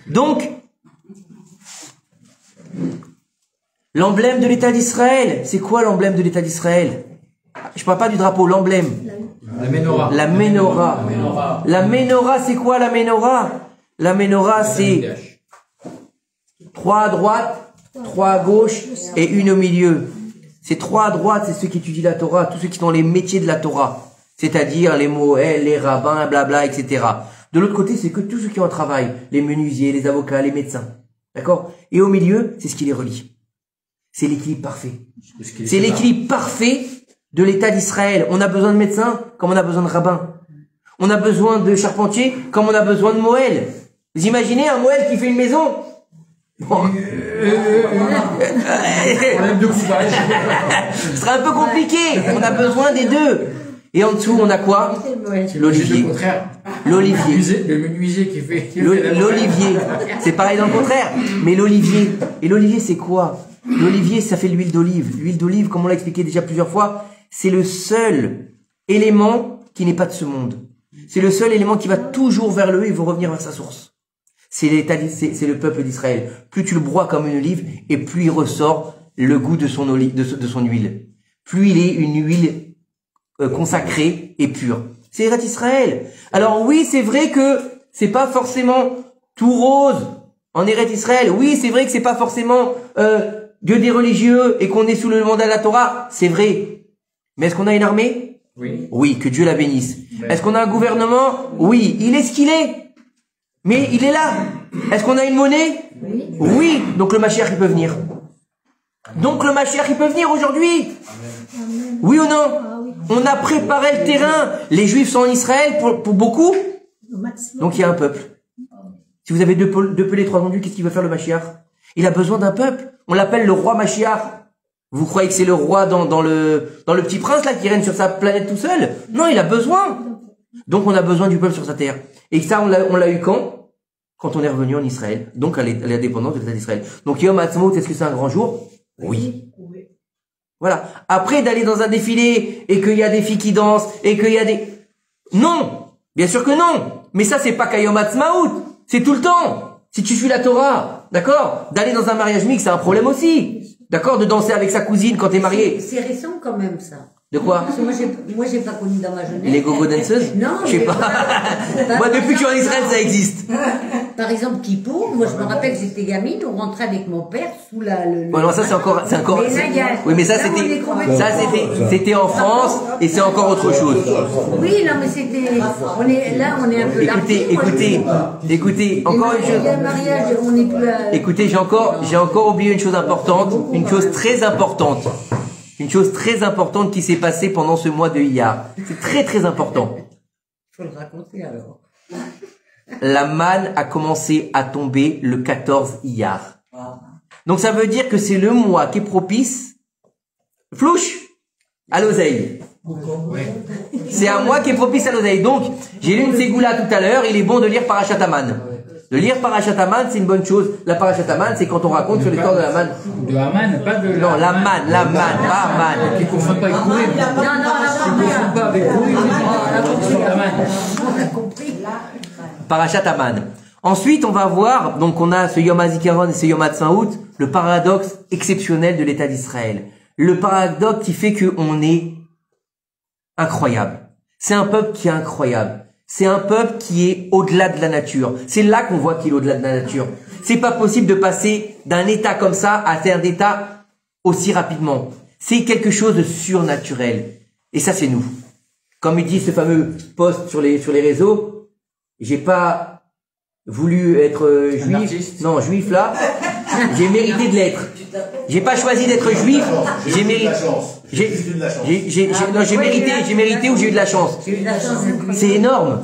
Donc, l'emblème de l'État d'Israël, c'est quoi l'emblème de l'État d'Israël? Je parle pas du drapeau, l'emblème. La menorah. La menorah. La menorah, c'est quoi la menorah? La menorah, c'est 3 à droite, 3 à gauche et une au milieu. Ces 3 à droite, c'est ceux qui étudient la Torah, tous ceux qui sont dans les métiers de la Torah. C'est-à-dire les moëls, les rabbins, blabla, etc. De l'autre côté, c'est que tous ceux qui ont un travail, les menuisiers, les avocats, les médecins. D'accord? Et au milieu, c'est ce qui les relie. C'est l'équilibre parfait. C'est l'équilibre parfait de l'État d'Israël. On a besoin de médecins comme on a besoin de rabbins. On a besoin de charpentiers comme on a besoin de moëls. Vous imaginez un moël qui fait une maison? Bon. Ce sera un peu compliqué. On a besoin des deux. Et en dessous, on a quoi? L'olivier. L'olivier. Le menuisier qui fait. L'olivier. C'est pareil dans le contraire. Mais l'olivier. Et l'olivier, c'est quoi? L'olivier, ça fait l'huile d'olive. L'huile d'olive, comme on l'a expliqué déjà plusieurs fois, c'est le seul élément qui n'est pas de ce monde. C'est le seul élément qui va toujours vers le haut et va revenir vers sa source. C'est le peuple d'Israël. Plus tu le broies comme une olive, et plus il ressort le goût de son huile. Plus il est une huile consacrée et pure. C'est Eretz Israël. Alors oui, c'est vrai que c'est pas forcément tout rose en Eretz Israël. Oui, c'est vrai que c'est pas forcément Dieu des religieux et qu'on est sous le mandat de la Torah. C'est vrai. Mais est-ce qu'on a une armée? Oui. Oui, que Dieu la bénisse. Est-ce qu'on a un gouvernement? Oui, il est ce qu'il est. Mais il est là. Est-ce qu'on a une monnaie? Oui. Oui. Donc le Mashiach, il peut venir. Donc le Mashiach, il peut venir aujourd'hui. Oui ou non? On a préparé le terrain. Les Juifs sont en Israël pour beaucoup. Donc il y a un peuple. Si vous avez deux pelés, 3 ondus, qu'est-ce qu'il veut faire le Mashiach? Il a besoin d'un peuple. On l'appelle le roi Mashiach. Vous croyez que c'est le roi dans le petit prince là qui règne sur sa planète tout seul? Non, il a besoin. Donc on a besoin du peuple sur sa terre. Et ça, on l'a eu quand on est revenu en Israël. Donc à l'indépendance de l'État d'Israël. Donc Yom Ha'atzmaut, est-ce que c'est un grand jour? Oui. Voilà. Après d'aller dans un défilé et qu'il y a des filles qui dansent et qu'il y a des... Non. Bien sûr que non. Mais ça, c'est pas qu'à Yom Ha'atzmaut. C'est tout le temps. Si tu suis la Torah, d'accord? D'aller dans un mariage mixte, c'est un problème aussi. D'accord? De danser avec sa cousine quand t'es marié. C'est récent quand même, ça. De quoi? Parce que moi, j'ai pas connu dans ma jeunesse. Les gogo danceuses? Non. Je sais pas. Moi, depuis que je suis en Israël, ça existe. Par exemple, Kippour, moi, je me rappelle que j'étais gamine, on rentrait avec mon père sous Bon, non, ça, c'est encore, oui, mais ça, c'était en France, et c'est encore autre chose. Oui, non, mais on est un peu là. Écoutez, encore une chose. Mariage, on est plus Écoutez, j'ai encore oublié une chose importante, une chose très importante. Une chose très importante qui s'est passée pendant ce mois de Iyar. C'est très très important. Faut le raconter alors. La manne a commencé à tomber le 14 Iyar. Donc ça veut dire que c'est le mois qui est propice, flouche, à l'oseille. C'est un mois qui est propice à l'oseille. Donc, j'ai lu une ségoula tout à l'heure, il est bon de lire Parashat Haman. De lire Parashat Haman, c'est une bonne chose. La Parashat Haman, c'est quand on raconte sur l'histoire de Haman. De Haman, pas de Non, l'Aman, pas Haman. Qui ne confond pas avec Pourim. Non, Qui ne confond pas avec Pourim. on a compris. Parashat Haman. Ensuite, on va voir, donc on a ce Yom HaZikaron et ce Yom HaTzmaout, le paradoxe exceptionnel de l'État d'Israël. Le paradoxe qui fait qu'on est incroyable. C'est un peuple qui est incroyable. C'est un peuple qui est au-delà de la nature. C'est là qu'on voit qu'il est au-delà de la nature. C'est pas possible de passer d'un état comme ça à un état aussi rapidement. C'est quelque chose de surnaturel. Et ça, c'est nous. Comme il dit ce fameux post sur les réseaux, j'ai pas voulu être juif. Non, juif là. J'ai mérité de l'être. J'ai pas choisi d'être juif. J'ai mérité. J'ai mérité ou j'ai eu de la chance. C'est énorme.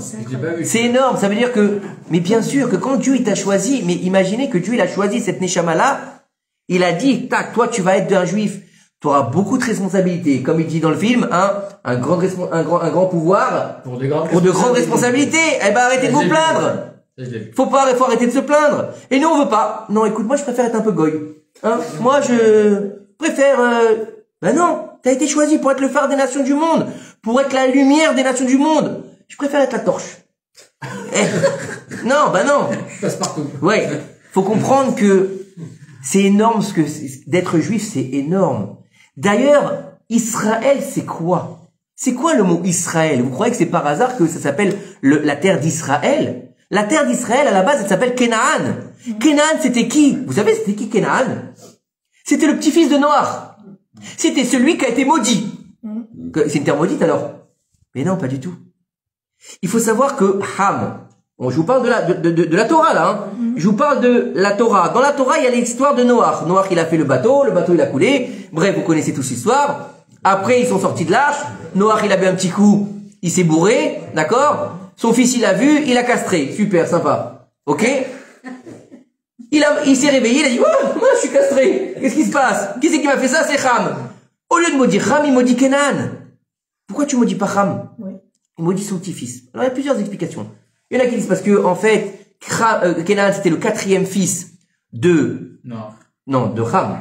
C'est énorme. Ça veut dire que, mais bien sûr que quand Dieu il t'a choisi, mais imaginez que Dieu il a choisi cette Neshama là, il a dit, tac, toi tu vas être un juif. Tu auras beaucoup de responsabilités. Comme il dit dans le film, hein, un grand pouvoir pour de grandes responsabilités. Eh ben, arrêtez de vous plaindre. Faut arrêter de se plaindre. Et nous, on veut pas. Non, écoute, moi, je préfère être un peu goy. Hein? Moi, je préfère, ben non. T'as été choisi pour être le phare des nations du monde. Pour être la lumière des nations du monde. Je préfère être la torche. Non, ben non. Passe partout. Ouais. Faut comprendre que c'est énorme d'être juif, c'est énorme. D'ailleurs, Israël, c'est quoi? C'est quoi le mot Israël? Vous croyez que c'est par hasard que ça s'appelle la terre d'Israël? La terre d'Israël, à la base, elle s'appelle Canaan. Canaan, c'était qui? Vous savez, c'était qui Canaan? C'était le petit-fils de Noach. C'était celui qui a été maudit. C'est une terre maudite alors? Mais non, pas du tout. Il faut savoir que Ham, je vous parle de la Torah là, hein. Je vous parle de la Torah. Dans la Torah, il y a l'histoire de Noach. Noach, il a fait le bateau il a coulé. Bref, vous connaissez tous l'histoire. Après, ils sont sortis de l'arche. Noach, il a bu un petit coup, il s'est bourré, d'accord? Son fils, il a vu, il a castré. Super, sympa. Ok? Il s'est réveillé, il a dit, oh, moi, je suis castré. Qu'est-ce qui se passe? Qui c'est qui m'a fait ça? C'est Ham. Au lieu de maudire Ham, il maudit Kenan. Pourquoi tu maudis pas Ham? Oui. Il maudit son petit-fils. Alors, il y a plusieurs explications. Il y en a qui disent parce que, en fait, Kenan, c'était le 4e fils de Ham.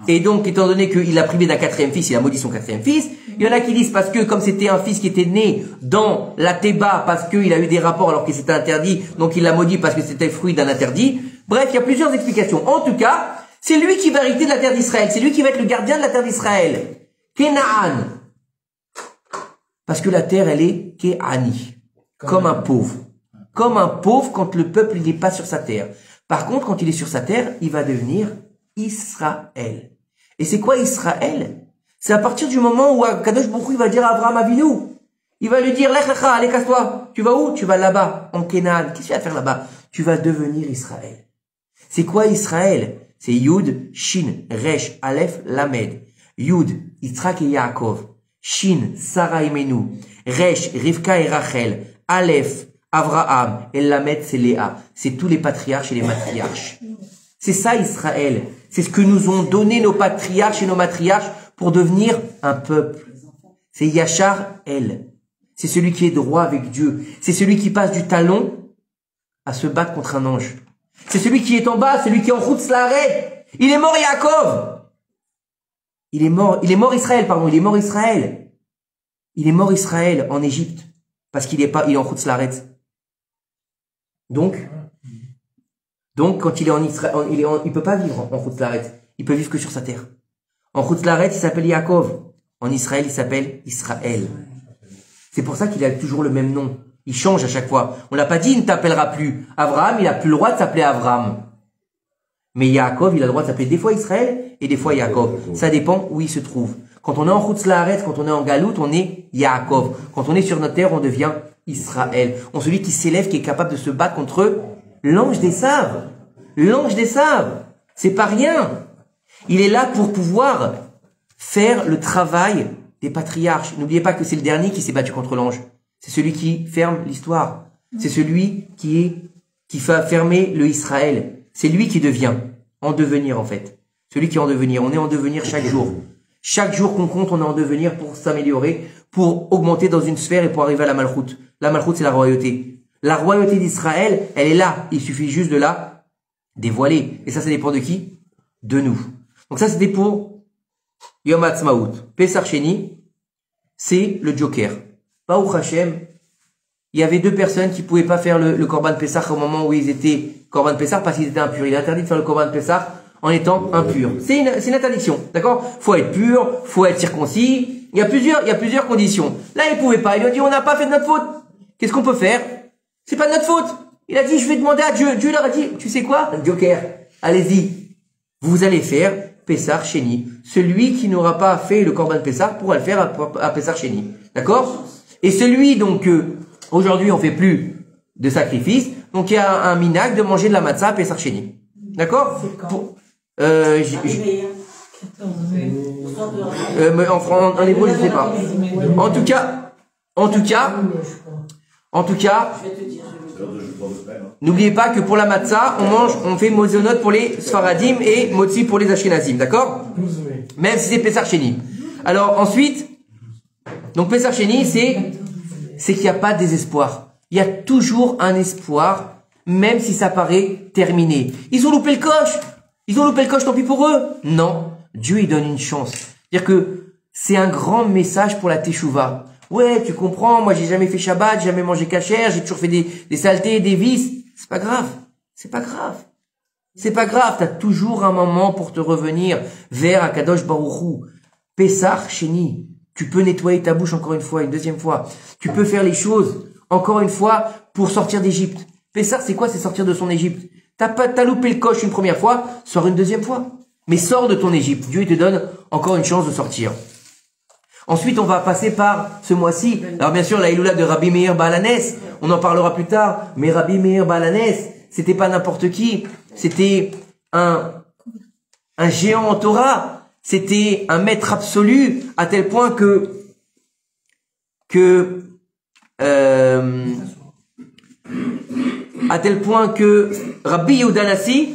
Et donc, étant donné qu'il a privé d'un 4e fils, il a maudit son 4e fils. Il y en a qui disent parce que, comme c'était un fils qui était né dans la Théba, parce qu'il a eu des rapports alors que c'était interdit, donc il l'a maudit parce que c'était fruit d'un interdit. Bref, il y a plusieurs explications. En tout cas, c'est lui qui va hériter de la terre d'Israël. C'est lui qui va être le gardien de la terre d'Israël. Kenaan. Parce que la terre, elle est Keani. Comme un pauvre. Comme un pauvre quand le peuple n'est pas sur sa terre. Par contre, quand il est sur sa terre, il va devenir Israël. Et c'est quoi Israël? C'est à partir du moment où Kadosh Baruch Hu, il va dire à Abraham Avinu, il va lui dire, Lech lecha, allez casse-toi. Tu vas où? Tu vas là-bas, en Canaan. Qu'est-ce que tu vas faire là-bas? Tu vas devenir Israël. C'est quoi Israël? C'est Yud, Shin, Resh, Aleph, Lamed. Yud, Yitzhak et Yaakov. Shin, Sarah et Menou. Resh, Rivka et Rachel. Aleph, Avraham. Et Lamed, c'est Léa. C'est tous les patriarches et les matriarches. C'est ça Israël. C'est ce que nous ont donné nos patriarches et nos matriarches pour devenir un peuple. C'est Yachar El. C'est celui qui est droit avec Dieu. C'est celui qui passe du talon à se battre contre un ange. C'est celui qui est en bas, celui qui est en Chutz La'aretz. Il est mort Yaakov. Il est mort Israël, pardon. Il est mort Israël. Il est mort Israël en Égypte. Parce qu'il est en Chutz La'aretz. Donc, quand il est en Israël, il peut pas vivre en Chutz La'aretz. Il peut vivre que sur sa terre. En Chutz La'aretz, il s'appelle Yaakov. En Israël, il s'appelle Israël. C'est pour ça qu'il a toujours le même nom. Il change à chaque fois. On l'a pas dit, il ne t'appellera plus. Abraham, il a plus le droit de s'appeler Abraham. Mais Yaakov, il a le droit de s'appeler des fois Israël et des fois Yaakov. Ça dépend où il se trouve. Quand on est en Chutz La'aretz, quand on est en Galout, on est Yaakov. Quand on est sur notre terre, on devient Israël. On celui qui s'élève, qui est capable de se battre contre l'ange des sables. L'ange des sables. C'est pas rien. Il est là pour pouvoir faire le travail des patriarches. N'oubliez pas que c'est le dernier qui s'est battu contre l'ange. C'est celui qui ferme l'histoire. C'est celui qui fait fermer le Israël. C'est lui qui devient. En devenir, en fait. Celui qui est en devenir. On est en devenir chaque jour. Chaque jour qu'on compte, on est en devenir pour s'améliorer, pour augmenter dans une sphère et pour arriver à la Malchoute. La Malchoute, c'est la royauté. La royauté d'Israël, elle est là. Il suffit juste de la dévoiler. Et ça dépend de qui? De nous. Donc ça, c'était pour Yom Ha'atzmaut. Pesach Sheni, c'est le Joker. Baruch Hashem, il y avait 2 personnes qui pouvaient pas faire le Korban Pesach au moment où ils étaient Korban Pesach parce qu'ils étaient impurs. Il est interdit de faire le Korban Pesach en étant impur. C'est une interdiction, d'accord? Faut être pur, faut être circoncis. Il y a plusieurs conditions. Là, ils pouvaient pas. Ils ont dit, on n'a pas fait de notre faute. Qu'est-ce qu'on peut faire? C'est pas de notre faute. Il a dit, je vais demander à Dieu. Dieu leur a dit, tu sais quoi? Joker, allez-y. Vous allez faire Pesach Sheni. Celui qui n'aura pas fait le Korban Pesach pourra le faire à Pesach Sheni. D'accord? Et celui, donc, aujourd'hui, on fait plus de sacrifice. Donc, il y a un minag de manger de la matzah à Pesach Sheni. D'accord? Mais en hébreu, je sais pas. En tout cas, n'oubliez pas que pour la matzah, on fait mozonot pour les Sfaradim et motzi pour les Ashkenazim, d'accord? Même si c'est Pesach Sheni. Alors ensuite, donc Pesach Sheni, c'est qu'il n'y a pas de désespoir. Il y a toujours un espoir, même si ça paraît terminé. Ils ont loupé le coche, tant pis pour eux. Non, Dieu il donne une chance. C'est-à-dire que c'est un grand message pour la Teshuvah. Ouais, tu comprends, moi j'ai jamais fait Shabbat, j'ai jamais mangé kasher, j'ai toujours fait des saletés, des vices. C'est pas grave. T'as toujours un moment pour te revenir vers Akadosh Baruch Hu. Pesach Sheni. Tu peux nettoyer ta bouche encore une fois, une deuxième fois. Tu peux faire les choses encore une fois pour sortir d'Égypte. Pesach, c'est quoi? C'est sortir de son Égypte. T'as loupé le coche une première fois, sors une deuxième fois. Mais sors de ton Égypte. Dieu, il te donne encore une chance de sortir. Ensuite, on va passer par ce mois-ci. Alors bien sûr, la Iloula de Rabbi Meir Baal HaNes, on en parlera plus tard, mais Rabbi Meir Baal HaNes, c'était pas n'importe qui, c'était un géant en Torah, c'était un maître absolu, à tel point que Rabbi Yehuda Hanassi,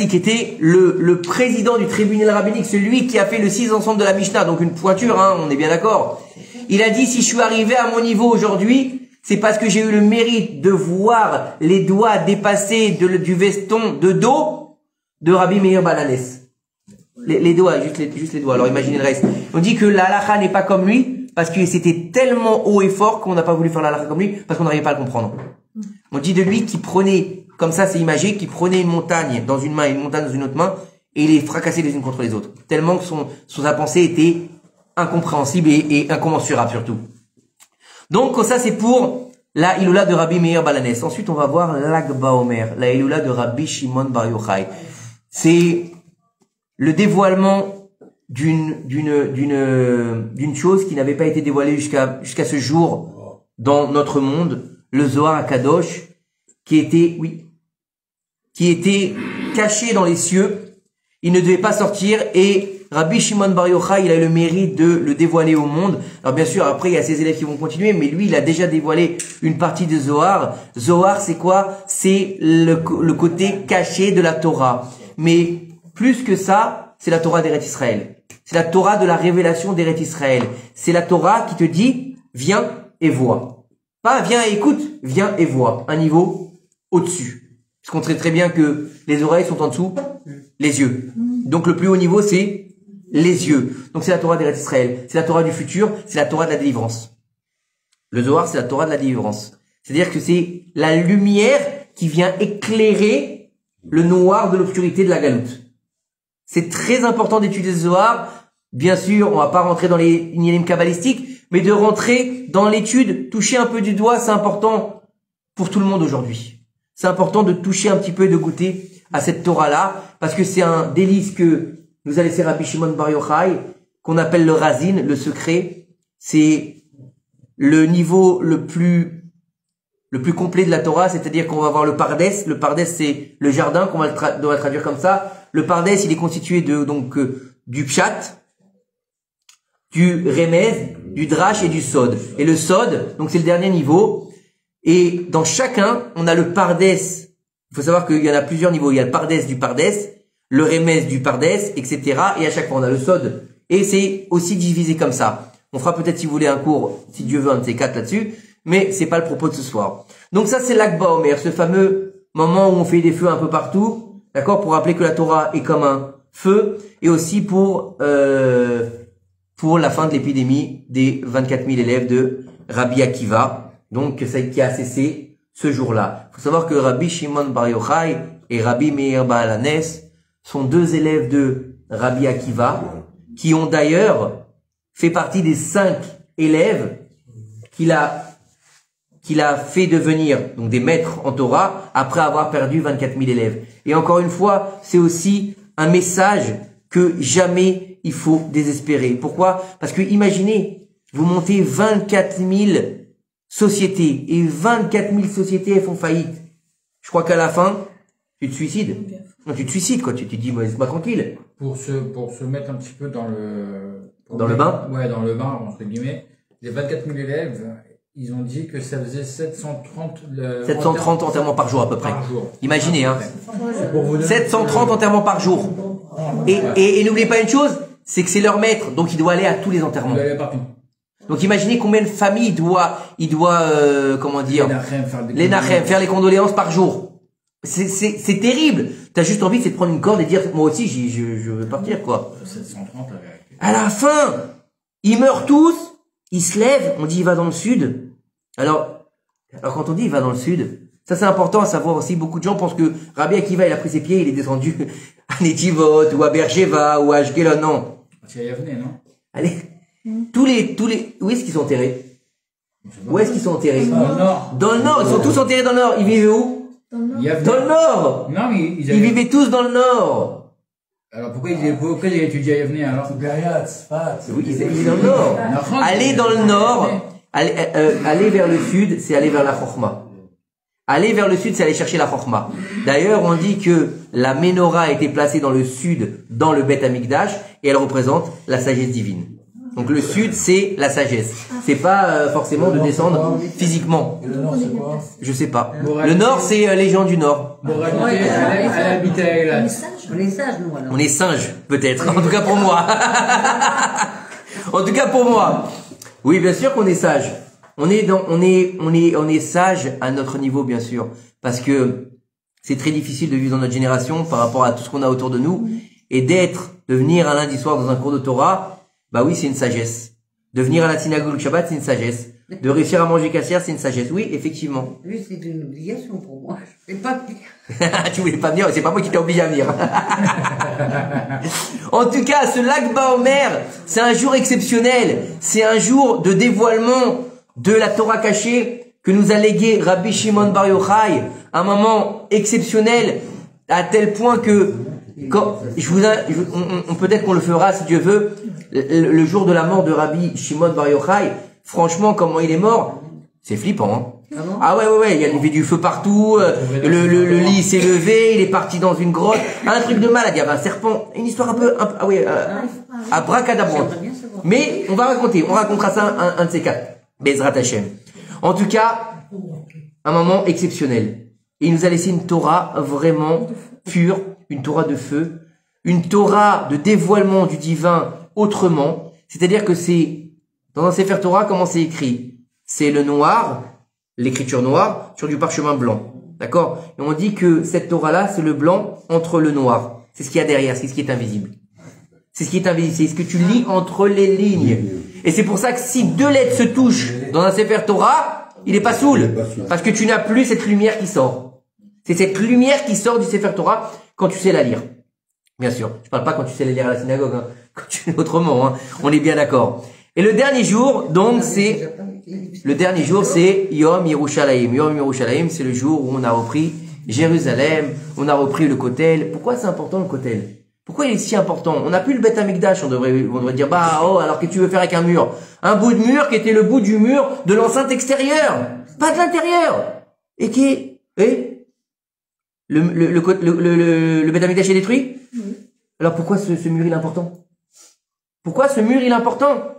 qui était le président du tribunal rabbinique, celui qui a fait le 6 ensemble de la Mishnah, donc une pointure, hein, on est bien d'accord. Il a dit, si je suis arrivé à mon niveau aujourd'hui, c'est parce que j'ai eu le mérite de voir les doigts dépasser du veston de dos de Rabbi Meir Baal HaNes. Les doigts, juste les doigts. Alors imaginez le reste. On dit que la halakha n'est pas comme lui, parce que c'était tellement haut et fort qu'on n'a pas voulu faire la halakha comme lui, parce qu'on n'arrivait pas à le comprendre. On dit de lui qu'il prenait, comme ça c'est imagé, qu'il prenait une montagne dans une main et une montagne dans une autre main, et il les fracassait les unes contre les autres. Tellement que sa pensée était incompréhensible et incommensurable surtout. Donc ça c'est pour la Iloula de Rabbi Meir Baal HaNes. Ensuite on va voir l'Ag Baomer, la Iloula de Rabbi Shimon Bar Yochai. C'est le dévoilement d'une chose qui n'avait pas été dévoilée jusqu'à ce jour dans notre monde, le Zohar HaKadosh, qui était caché dans les cieux. Il ne devait pas sortir, et Rabbi Shimon Bar Yochai, il a eu le mérite de le dévoiler au monde. Alors bien sûr, après il y a ses élèves qui vont continuer, mais lui il a déjà dévoilé une partie de Zohar. Zohar, c'est quoi? C'est le côté caché de la Torah. Mais plus que ça, c'est la Torah d'Eretz Israël. C'est la Torah de la révélation d'Eretz Israël. C'est la Torah qui te dit, viens et vois. Pas viens et écoute, viens et vois. Un niveau au-dessus. Parce qu'on sait très bien que les oreilles sont en dessous, les yeux. Donc le plus haut niveau, c'est les yeux. Donc c'est la Torah d'Eretz Israël. C'est la Torah du futur, c'est la Torah de la délivrance. Le Zohar, c'est la Torah de la délivrance. C'est-à-dire que c'est la lumière qui vient éclairer le noir de l'obscurité de la galoute. C'est très important d'étudier le Zohar. Bien sûr, on va pas rentrer dans les inélim kabbalistiques, mais de rentrer dans l'étude, toucher un peu du doigt, c'est important pour tout le monde aujourd'hui. C'est important de toucher un petit peu et de goûter à cette Torah-là, parce que c'est un délice que nous a laissé Rabbi Shimon Bar Yochai, qu'on appelle le Razin, le secret. C'est le niveau le plus complet de la Torah, c'est-à-dire qu'on va avoir le Pardes. Le Pardes, c'est le jardin, qu'on va doit traduire comme ça. Le Pardes, il est constitué du Pshat, du Remez, du Drash et du Sod. Et le Sod, donc c'est le dernier niveau. Et dans chacun, on a le Pardes. Il faut savoir qu'il y en a plusieurs niveaux. Il y a le Pardes du Pardes, le Remez du Pardes, etc. Et à chaque fois, on a le Sod. Et c'est aussi divisé comme ça. On fera peut-être, si vous voulez, un cours, si Dieu veut, un de ces 4 là-dessus. Mais c'est pas le propos de ce soir. Donc ça, c'est l'Akba Omer, ce fameux moment où on fait des feux un peu partout, d'accord, pour rappeler que la Torah est comme un feu, et aussi pour la fin de l'épidémie des 24 000 élèves de Rabbi Akiva, donc ça qui a cessé ce jour-là. Il faut savoir que Rabbi Shimon Bar Yochai et Rabbi Meir Baal Hanes sont deux élèves de Rabbi Akiva, qui ont d'ailleurs fait partie des 5 élèves qu'il a fait devenir donc des maîtres en Torah après avoir perdu 24 000 élèves. Et encore une fois, c'est aussi un message que jamais il faut désespérer. Pourquoi? Parce que imaginez, vous montez 24 000 sociétés et 24 000 sociétés elles font faillite. Je crois qu'à la fin, tu te suicides. Non, tu te suicides quoi. Tu te dis, moi, laisse-moi tranquille. Pour se mettre un petit peu dans le bain. Ouais, dans le bain entre guillemets. Les 24 000 élèves, ils ont dit que ça faisait 730 enterrements par jour à peu près. Par jour. Imaginez, hein. 730 enterrements par jour. Et n'oubliez pas une chose, c'est que c'est leur maître, donc il doit aller à tous les enterrements. Il doit aller partout. Donc imaginez combien de familles il doit comment dire, les Nachem, faire les condoléances par jour. C'est terrible. T'as juste envie de prendre une corde et dire, moi aussi, je veux partir, quoi. 730, la vérité. À la fin, ils meurent tous, ils se lèvent, on dit il va dans le sud. Alors quand on dit il va dans le sud, ça c'est important à savoir aussi. Beaucoup de gens pensent que Rabbi Akiva, il a pris ses pieds, il est descendu à Netivot, ou à Beersheva, ou à Ashkelon, non. C'est Yavne, non? Allez. Tous les, où est-ce qu'ils sont enterrés? Où est-ce qu'ils sont enterrés? Dans le nord. Dans le nord, ils sont tous enterrés dans le nord. Ils vivaient où? Dans le nord. Non, mais ils vivaient tous dans le nord. Alors pourquoi ils étudiaient à Yavne alors? Oui, ils étaient dans le nord. Aller dans le nord, aller vers le sud, c'est aller vers la Chokhma. Aller vers le sud, c'est aller chercher la Chokhma. D'ailleurs, on dit que la Ménorah a été placée dans le sud, dans le Beth Amikdash, et elle représente la sagesse divine. Donc le sud, c'est la sagesse. C'est pas forcément de descendre physiquement. Et le nord, c'est quoi? Je sais pas. Le nord, c'est les gens du nord. Elle habitait à Elat. On est sages, nous, alors. On est singes, peut-être. En tout cas pour moi. En tout cas pour moi. Oui, bien sûr qu'on est sage. On est sage à notre niveau, bien sûr. Parce que c'est très difficile de vivre dans notre génération par rapport à tout ce qu'on a autour de nous. Et de venir un lundi soir dans un cours de Torah, bah oui, c'est une sagesse. De venir à la synagogue le Shabbat, c'est une sagesse. De réussir à manger cassière, c'est une sagesse. Oui, effectivement. Lui, c'est une obligation pour moi. Je ne vais pas venir. Tu voulais pas venir, c'est pas moi qui t'ai obligé à venir. En tout cas, ce Lag BaOmer, c'est un jour exceptionnel. C'est un jour de dévoilement de la Torah cachée que nous a légué Rabbi Shimon Bar Yochai. Un moment exceptionnel à tel point que quand on peut-être qu'on le fera si Dieu veut le jour de la mort de Rabbi Shimon Bar Yochai. Franchement, comment il est mort, c'est flippant, hein. Ah ouais, il y avait du feu partout, le lit s'est levé, il est parti dans une grotte, un truc de malade, il y avait un serpent, une histoire un peu abracadabrante. Mais on racontera ça un de ces quatre. Bezrat Hashem. En tout cas, un moment exceptionnel. Et il nous a laissé une Torah vraiment pure, une Torah de feu, une Torah de dévoilement du divin autrement. C'est-à-dire que c'est, dans un Sefer Torah, comment c'est écrit? C'est le noir, l'écriture noire, sur du parchemin blanc. D'accord? Et on dit que cette Torah-là, c'est le blanc entre le noir. C'est ce qu'il y a derrière, c'est ce qui est invisible. C'est ce qui est invisible, c'est ce que tu lis entre les lignes. Et c'est pour ça que si 2 lettres se touchent dans un Sefer Torah, il est pas saoul. Parce que tu n'as plus cette lumière qui sort. C'est cette lumière qui sort du Sefer Torah quand tu sais la lire. Bien sûr. Je parle pas quand tu sais la lire à la synagogue, hein. Quand tu autrement, hein. On est bien d'accord. Et le dernier jour, donc, c'est Yom Yerushalayim. Yom Yerushalayim, c'est le jour où on a repris Jérusalem, on a repris le Kotel. Pourquoi c'est important le Kotel? Pourquoi il est si important? On n'a plus le Beth Amikdash, on devrait dire, alors que tu veux faire avec un mur? Un bout de mur qui était le bout du mur de l'enceinte extérieure, pas de l'intérieur. Et qui est, le Beth Amikdash est détruit? Alors pourquoi ce mur il est important? Pourquoi ce mur il est important?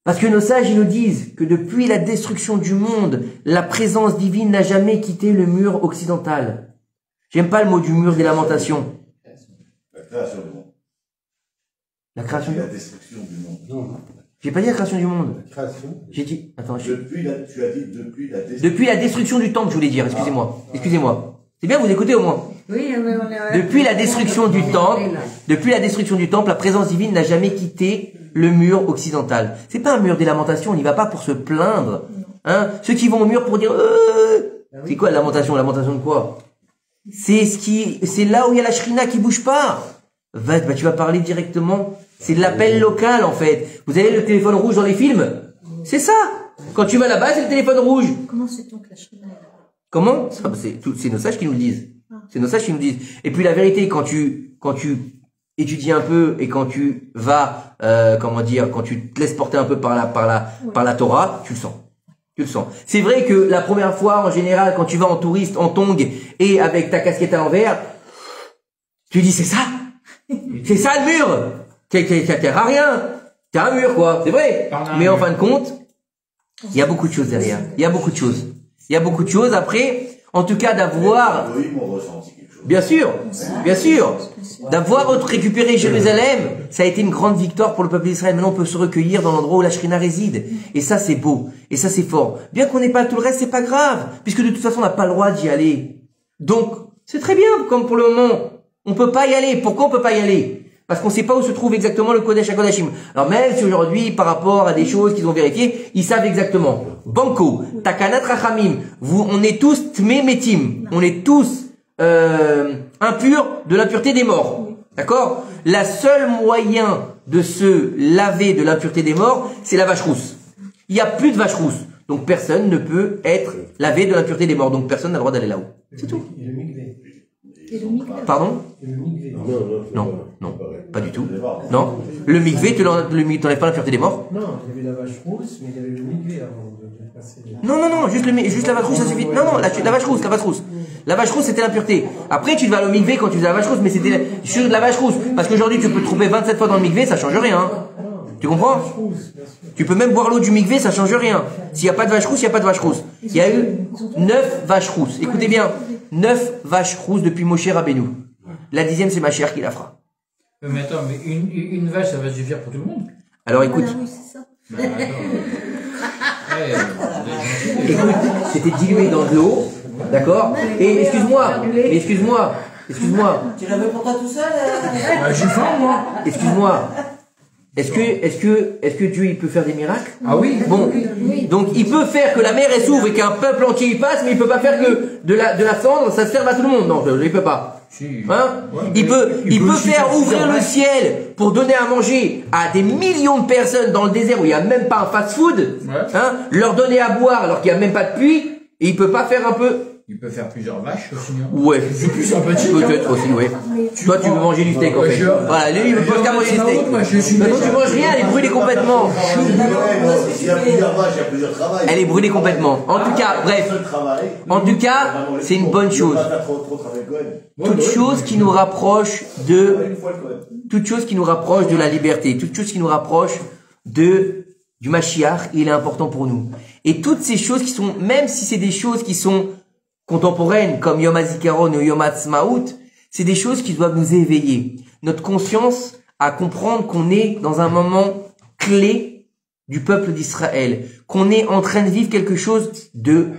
Parce que nos sages, ils nous disent que depuis la destruction du monde, la présence divine n'a jamais quitté le mur occidental. J'aime pas le mot du mur des lamentations. La création du monde. La création du La monde. destruction du monde. J'ai pas dit la création du monde. Création. J'ai dit, attends, tu as dit depuis la destruction du temple, je voulais dire, excusez-moi. Excusez-moi. C'est bien, vous écoutez au moins. Oui, mais on est... Depuis la destruction du temple, la présence divine n'a jamais quitté le mur occidental. C'est pas un mur des lamentations, on n'y va pas pour se plaindre. Hein? Ceux qui vont au mur pour dire, c'est quoi la lamentation? Lamentation de quoi? C'est là où il y a la shrina qui bouge pas. Bah, tu vas parler directement. C'est de l'appel local, en fait. Vous avez le téléphone rouge dans les films? C'est ça. Quand tu vas là-bas, c'est le téléphone rouge. Comment sait-on que la shrina est là? Comment? C'est nos sages qui nous le disent. C'est nos sages qui nous disent. Et puis la vérité, quand tu étudies un peu et quand tu vas, quand tu te laisses porter un peu par la Torah, tu le sens. Tu le sens. C'est vrai que la première fois, en général, quand tu vas en touriste, en tongs et avec ta casquette à l'envers, tu dis c'est ça. C'est ça le mur. Ça sert à rien. C'est un mur, quoi. C'est vrai. Mais en fin de compte, il y a beaucoup de choses derrière. Il y a beaucoup de choses. Après, en tout cas, d'avoir, bien sûr, d'avoir récupéré Jérusalem, ça a été une grande victoire pour le peuple d'Israël. Maintenant, on peut se recueillir dans l'endroit où la Shrina réside. Et ça, c'est beau. Et ça, c'est fort. Bien qu'on n'ait pas tout le reste, c'est pas grave. Puisque de toute façon, on n'a pas le droit d'y aller. Donc, c'est très bien, comme pour le moment. On peut pas y aller. Pourquoi on peut pas y aller? Parce qu'on sait pas où se trouve exactement le Kodesh HaKodashim. Alors même si aujourd'hui, par rapport à des choses qu'ils ont vérifiées, ils savent exactement. Banco, Takanat Rachamim, on est tous Tmei Metim. On est tous impurs de l'impureté des morts. D'accord? La seule moyen de se laver de l'impureté des morts, c'est la vache rousse. Il n'y a plus de vache rousse. Donc personne ne peut être lavé de l'impureté des morts. Donc personne n'a le droit d'aller là-haut. C'est tout. Pardon? Non, pas du tout. Non. Le mikvé, tu n'enlèves pas l'impureté des morts? Non, il y avait la vache rousse, mais il y avait le mikvé avant de passer. Non, juste la vache rousse, ça suffit. Non, la vache rousse. La vache rousse, c'était l'impureté. Après, tu vas au mikvé quand tu faisais la vache rousse, mais c'était sur de la vache rousse. Parce qu'aujourd'hui, tu peux te tromper 27 fois dans le mikvé, ça change rien. Hein. Tu comprends? Tu peux même boire l'eau du mikvé, ça change rien. S'il n'y a pas de vache rousse, il n'y a pas de vache rousse. Il y a eu 9 vaches rousses. Écoutez bien, 9 vaches rousses depuis Moshe Rabbeinu. La 10e, c'est ma chère qui la fera. Mais attends, mais une vache, ça va suffire pour tout le monde? Alors écoute. Écoute, c'était dilué dans de l'eau, d'accord? Et excuse-moi. Tu l'avais pour toi tout seul? J'ai faim, moi. Excuse-moi. Est-ce que Dieu il peut faire des miracles? Ah oui. Bon, donc il peut faire que la mer elle s'ouvre et qu'un peuple entier y passe, mais il peut pas faire que de la cendre ça serve à tout le monde. Non, il peut pas. Hein? Il peut faire ouvrir le ciel pour donner à manger à des millions de personnes dans le désert où il y a même pas un fast-food. Hein? Leur donner à boire alors qu'il y a même pas de puits. Et il peut pas faire un peu. Il peut faire plusieurs vaches aussi. Hein. Ouais. C'est plus sympathique. Peut-être aussi, ouais. Toi, tu veux manger du steak, en fait. Voilà, lui, il veut pas manger du steak. Maintenant, tu manges rien, elle est brûlée complètement. S'il y a plusieurs vaches, il y a plusieurs travail. Elle est brûlée complètement. En tout cas, bref. En tout cas, c'est une bonne chose. Toute chose qui nous rapproche de la liberté, toute chose qui nous rapproche du Mashiach, il est important pour nous. Et toutes ces choses qui sont, même si c'est des choses qui sont contemporaines, comme Yom HaZikaron ou Yom HaTzmaut, c'est des choses qui doivent nous éveiller. Notre conscience à comprendre qu'on est dans un moment clé du peuple d'Israël, qu'on est en train de vivre quelque chose de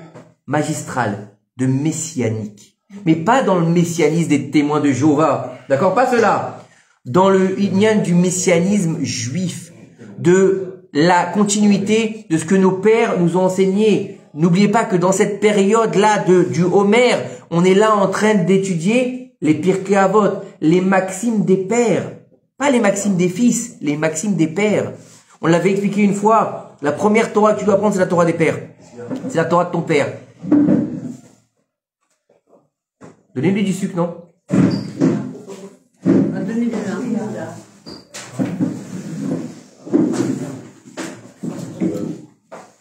magistral, de messianique. Mais pas dans le messianisme des témoins de Jéhovah, d'accord? Pas cela. Dans le inyan du messianisme juif, de la continuité de ce que nos pères nous ont enseigné. N'oubliez pas que dans cette période-là du Homer, on est là en train d'étudier les Pirkei Avot, les maximes des pères. Pas les maximes des fils, les maximes des pères. On l'avait expliqué une fois, la première Torah que tu dois apprendre, c'est la Torah des pères. C'est la Torah de ton père. Donnez-lui du sucre, non? Donnez-lui là.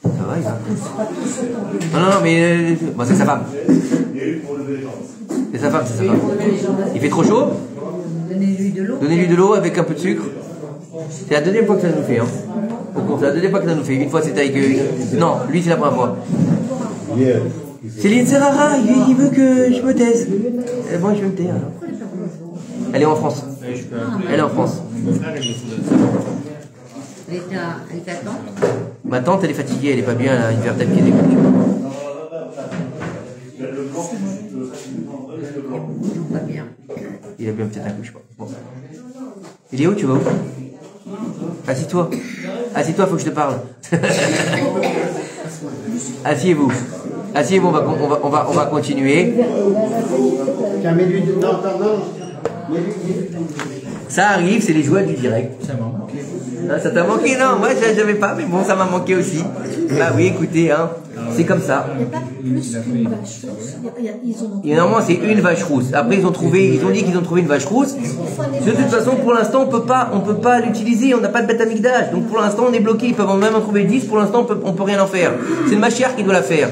Ça va, il va. Non, mais bon, c'est sa femme. C'est sa femme. Il fait trop chaud? Donnez-lui de l'eau. Donnez-lui de l'eau avec un peu de sucre. C'est la deuxième fois que ça nous fait. Hein. C'est la deuxième fois que ça nous fait. Une fois c'était avec... Non, lui c'est la première fois. Céline Serrara, il veut que je me taise. Moi je vais me taire. Elle est en France. Elle est en France. Elle était à tante. Ma tante, elle est fatiguée, elle est pas bien, elle a une vertèbre qui dégoûte. Pas bien. Il a bien peut-être un coup, je sais pas. Bon. Il est où, tu vas où? Assis-toi. Assis-toi, faut que je te parle. Asseyez-vous. Asseyez-vous, on va continuer. Ça arrive, c'est les joies du direct. Ça m'a manqué. Ah, ça t'a manqué? Non, moi j'avais pas, mais bon, ça m'a manqué aussi. Bah oui, écoutez, hein, c'est comme ça. Il n'y a pas plus qu'une vache rousse. Et normalement, c'est une vache rousse. Après, ils ont dit qu'ils ont trouvé une vache rousse. De toute façon, pour l'instant, on peut pas l'utiliser. On n'a pas de bête amygdale. Donc, pour l'instant, on est bloqué. Ils peuvent même en trouver 10. Pour l'instant, on peut rien en faire. C'est le Mashiach qui doit la faire.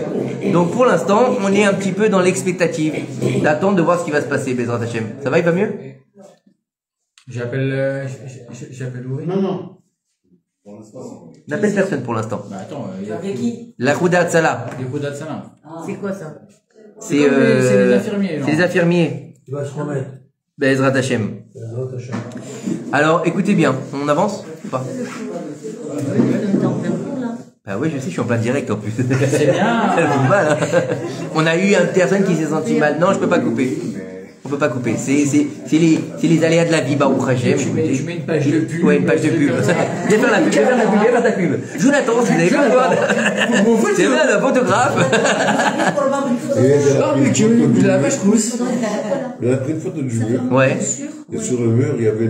Donc, pour l'instant, on est un petit peu dans l'expectative d'attendre de voir ce qui va se passer, Bezrat Hashem. Ça va, il va mieux? J'appelle Louis. Non. N'appelle personne pour l'instant. Bah attends, il y a La Rouda Hatzala. des coups d'Atsala. C'est quoi ça? C'est les infirmiers. C'est les infirmiers. Il va se remettre. Bezrat Hashem. Alors, écoutez bien. On avance ou pas? Bah oui, je sais, je suis en plein direct en plus. C'est bien. Elle fout mal, hein. On a eu une personne qui s'est sentie mal. Non, je peux pas couper. On peut pas couper. C'est les aléas de la vie, Baruch Hashem. Je mets une page de pub. Ouais, une page de pub. Viens faire la pub, viens faire ta pub. Jonathan, si vous avez vu quoi? C'est bien, un photographe. De la vache rousse. Il a pris une photo du mur. Ouais. Et sur le mur, il y avait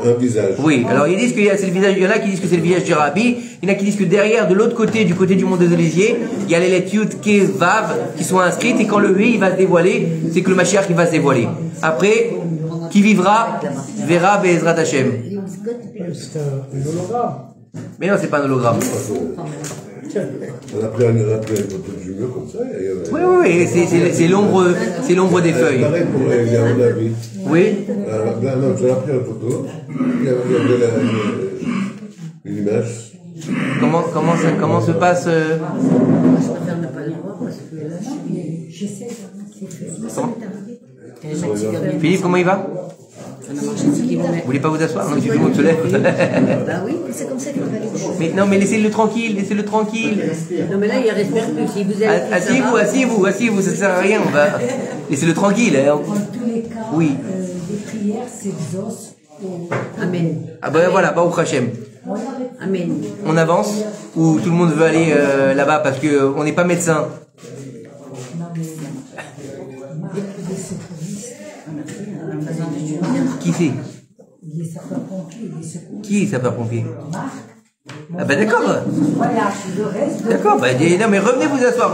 un visage. Oui, alors ils disent que c'est le visage, il y en a qui disent que c'est le visage du Rabbi, il y en a qui disent que derrière, de l'autre côté, du côté du monde des Oliviers, il y a les lettres Yud, Ke, Vav qui sont inscrites, et quand le He il va se dévoiler, c'est que le Mashiach il va se dévoiler. Après, qui vivra, verra Be'ezrat Hashem. C'est un hologramme. Mais non, c'est pas un hologramme. On a pris une photo du mur comme ça. Oui, c'est l'ombre des feuilles. Pareil pour Eliyahu Navi. Oui. Non, tu as pris une photo. Il y avait une image. Comment se passe Je préfère ne pas le voir parce que là, j'essaie. Philippe, comment il va? Vous voulez pas vous asseoir? Non, il suffit qu'on se lève. Bah oui. C'est comme ça qu'il va aller. Mais non, mais laissez-le tranquille, laissez-le tranquille. Non mais là, il respire plus. Si vous êtes. Asseyez-vous, ça sert à rien. On va laissez-le tranquille. Hein. Dans tous les cas, Oui. les prières s'exaucent. Amen. Ah ben voilà, Baruch Hashem. Amen. On avance ou tout le monde veut aller là-bas parce que on n'est pas médecin. Qui c'est? Les sapeurs-pompiers, les secours. Qui est sapeur-pompier? Ah ben d'accord. Voilà, le reste. D'accord, bah non mais revenez vous asseoir.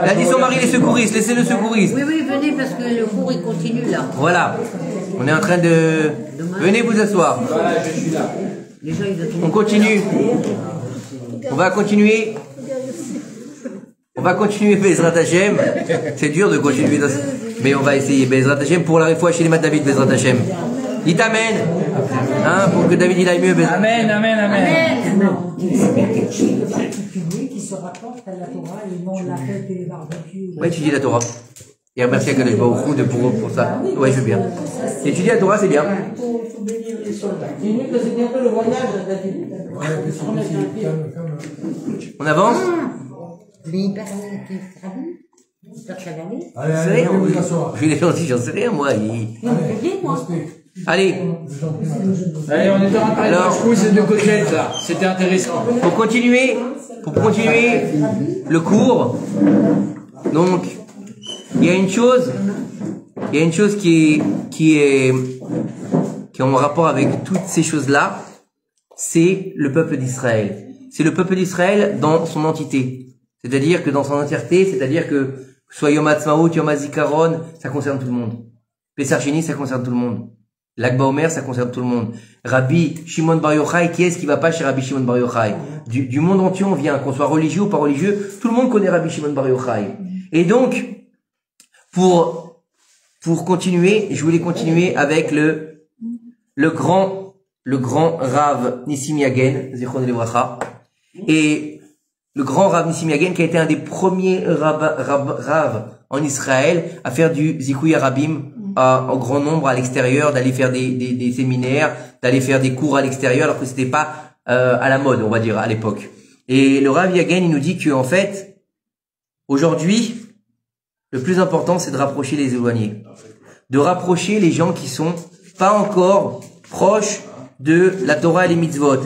Elle a dit son mari les secouristes, laissez le secouriste. Oui, venez parce que le cours il continue là. Voilà. On est en train de... Venez vous asseoir. Voilà, je suis là. Les gens, ils attendent. On continue. On va continuer. On va continuer Bezrat Hashem. C'est dur de continuer dans... Mais on va essayer Bezrat Hashem pour la réfoua chez les Mat David Bezrat Hashem. Dites Amen. Hein, pour que David il aille mieux. Bezrat. Amen. Non, c'est quelque chose de particulier qui se rapporte à la Torah et non la fête et les barbecues. Ouais, étudier la Torah. Et remercier Akadosh Baruch Hu pour ça. Ouais, je veux bien. Étudier la Torah, c'est bien. On avance? Mais il parle avec les Rabbi. Allez, vous asseoir. Je suis gentil, j'en sais rien, moi. Allez. Allez, on était en train de Alors, vache rousse et de côtelettes là. C'était intéressant. Pour continuer le cours, donc, il y a une chose qui est en rapport avec toutes ces choses-là, c'est le peuple d'Israël. C'est le peuple d'Israël dans son entité. C'est-à-dire que dans son entièreté, c'est-à-dire que soit Yom Ha'atzmaut, Yom HaZikaron, ça concerne tout le monde. Pessah Sheni, ça concerne tout le monde. L'Akba Omer, ça concerne tout le monde. Rabbi Shimon Bar Yochai, qui est-ce qui va pas chez Rabbi Shimon Bar Yochai? Du monde entier, on vient, qu'on soit religieux ou pas religieux, tout le monde connaît Rabbi Shimon Bar Yochai. Et donc, pour continuer, je voulais continuer avec le grand Rav Nissim Yagen, Zichron Livracha, et le grand Rav Nissim Yagen qui a été un des premiers Rav en Israël à faire du Zikouy Arabim en grand nombre à l'extérieur, d'aller faire des séminaires, d'aller faire des cours à l'extérieur, alors que c'était pas à la mode, on va dire, à l'époque. Et le Rav Yagen, il nous dit que en fait, aujourd'hui, le plus important, c'est de rapprocher les éloignés, de rapprocher les gens qui sont pas encore proches de la Torah et les mitzvot,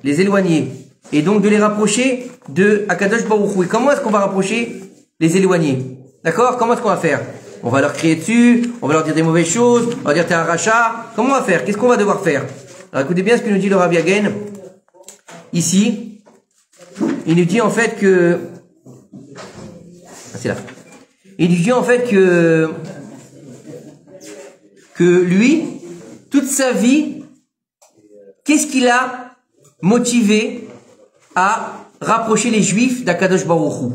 les éloignés, et donc de les rapprocher de Akadosh Baruch Hu. Et comment est-ce qu'on va rapprocher les éloignés? D'accord? Comment est-ce qu'on va faire? On va leur crier dessus, on va leur dire des mauvaises choses, on va dire t'es un rachat. Comment on va faire? Qu'est-ce qu'on va devoir faire? Alors écoutez bien ce que nous dit le Rav Yagen. Ici, il nous dit en fait que... Ah, c'est là. Il nous dit en fait que lui, toute sa vie, qu'est-ce qu'il a motivé à rapprocher les Juifs d'Akadosh Baruch Hu?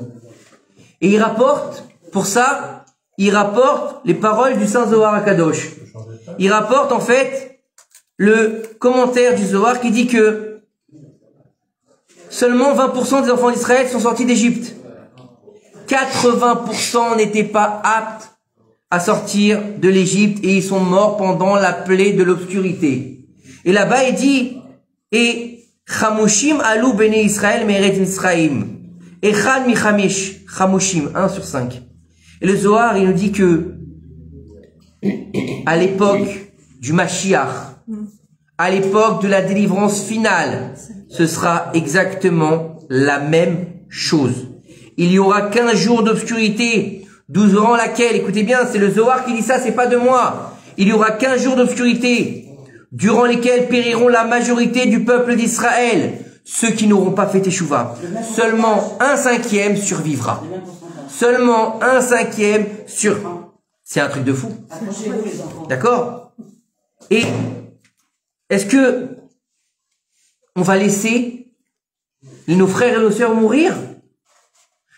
Et il rapporte, pour ça, il rapporte les paroles du Saint Zohar Akadosh. Il rapporte en fait le commentaire du Zohar qui dit que seulement 20% des enfants d'Israël sont sortis d'Égypte. 80% n'étaient pas aptes à sortir de l'Égypte et ils sont morts pendant la plaie de l'obscurité. Et là-bas il dit, et Chamushim alou bene Israël me'eretz Misraïm. Echad mi chamish, Chamushim, 1 sur 5. Et le Zohar, il nous dit que, à l'époque du Mashiach, à l'époque de la délivrance finale, ce sera exactement la même chose. Il y aura 15 jours d'obscurité, durant laquelle, écoutez bien, c'est le Zohar qui dit ça, c'est pas de moi. Il y aura 15 jours d'obscurité, durant lesquels périront la majorité du peuple d'Israël. Ceux qui n'auront pas fait Teshuvah, seulement 1/5 survivra. Seulement 1/5 sur... C'est un truc de fou. D'accord? Et est-ce que on va laisser nos frères et nos sœurs mourir?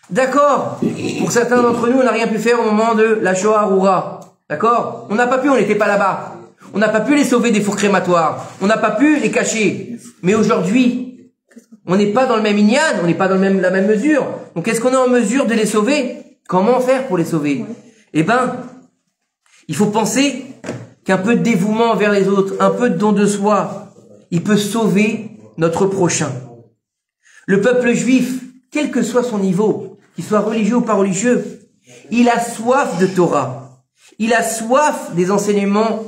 D'accord. Pour certains d'entre nous, on n'a rien pu faire au moment de la Shoah Arura. D'accord? On n'a pas pu, on n'était pas là-bas. On n'a pas pu les sauver des fours crématoires. On n'a pas pu les cacher. Mais aujourd'hui, on n'est pas dans le même inyan, on n'est pas dans la même mesure. Donc est-ce qu'on est en mesure de les sauver? Comment faire pour les sauver? Eh ben, il faut penser qu'un peu de dévouement envers les autres, un peu de don de soi, il peut sauver notre prochain. Le peuple juif, quel que soit son niveau, qu'il soit religieux ou pas religieux, il a soif de Torah. Il a soif des enseignements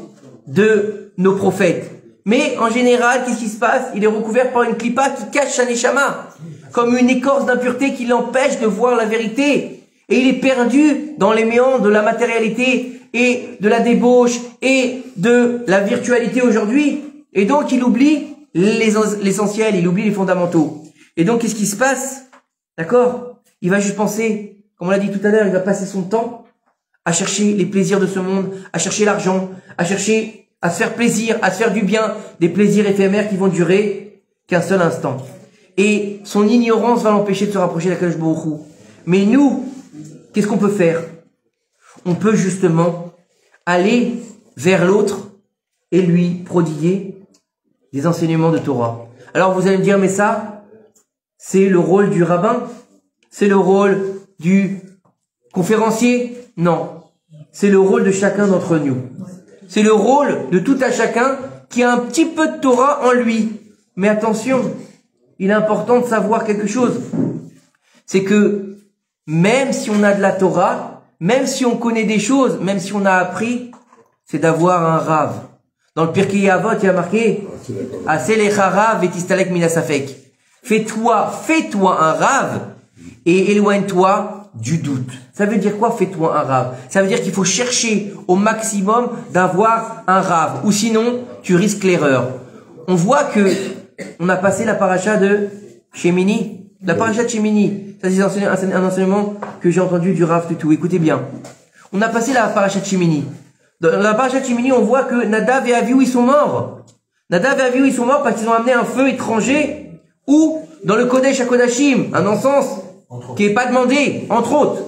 de nos prophètes. Mais en général, qu'est-ce qui se passe? Il est recouvert par une clipa qui cache sa neshama, comme une écorce d'impureté qui l'empêche de voir la vérité. Et il est perdu dans les méandres de la matérialité et de la débauche et de la virtualité aujourd'hui. Et donc il oublie l'essentiel, il oublie les fondamentaux. Et donc qu'est-ce qui se passe? D'accord? Il va juste penser, comme on l'a dit tout à l'heure, il va passer son temps à chercher les plaisirs de ce monde, à chercher l'argent, à chercher à se faire plaisir, à se faire du bien, des plaisirs éphémères qui vont durer qu'un seul instant. Et son ignorance va l'empêcher de se rapprocher d'Akadosh Baruch Hu. Mais nous, qu'est-ce qu'on peut faire? On peut justement aller vers l'autre et lui prodiguer des enseignements de Torah. Alors vous allez me dire, mais ça, c'est le rôle du rabbin? C'est le rôle du conférencier? Non. C'est le rôle de chacun d'entre nous. C'est le rôle de tout à chacun qui a un petit peu de Torah en lui. Mais attention, il est important de savoir quelque chose. C'est que même si on a de la Torah, même si on connaît des choses, même si on a appris, c'est d'avoir un Rav. Dans le Pirkei Avot, il y a marqué Aselecha Rav vetistalek minasafek. Fais-toi un Rav et éloigne-toi du doute. Ça veut dire quoi, fais-toi un Rav? Ça veut dire qu'il faut chercher au maximum d'avoir un Rav, ou sinon tu risques l'erreur. On voit que on a passé la paracha de Shemini, la paracha de Shemini. Ça c'est un enseignement que j'ai entendu du Rav Tutu. Écoutez bien. On a passé la paracha de Shemini. Dans la paracha de Shemini, on voit que Nadav et Avihu ils sont morts. Nadav et Avihu ils sont morts parce qu'ils ont amené un feu étranger ou dans le Kodesh HaKodashim, un encens qui n'est pas demandé, entre autres.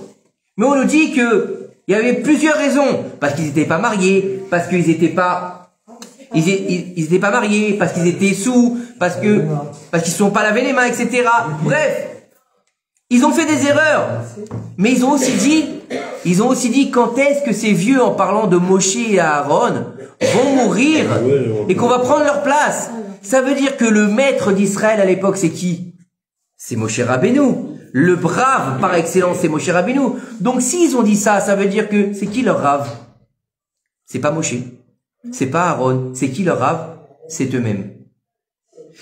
Mais on nous dit que il y avait plusieurs raisons. Parce qu'ils n'étaient pas mariés, parce qu'ils n'étaient pas, ils étaient pas mariés, parce qu'ils étaient sous, parce qu'ils ne sont pas lavés les mains, etc. Bref. Ils ont fait des erreurs. Mais ils ont aussi dit ils ont aussi dit quand est-ce que ces vieux, en parlant de Moshe et Aaron, vont mourir et qu'on va prendre leur place. Ça veut dire que le maître d'Israël à l'époque, c'est qui? C'est Moshe Rabbeinu. Le brave par excellence, c'est Moshe Rabbeinu. Donc s'ils ont dit ça, ça veut dire que c'est qui leur rave? C'est pas Moshe, c'est pas Aaron, c'est qui leur rave? C'est eux-mêmes.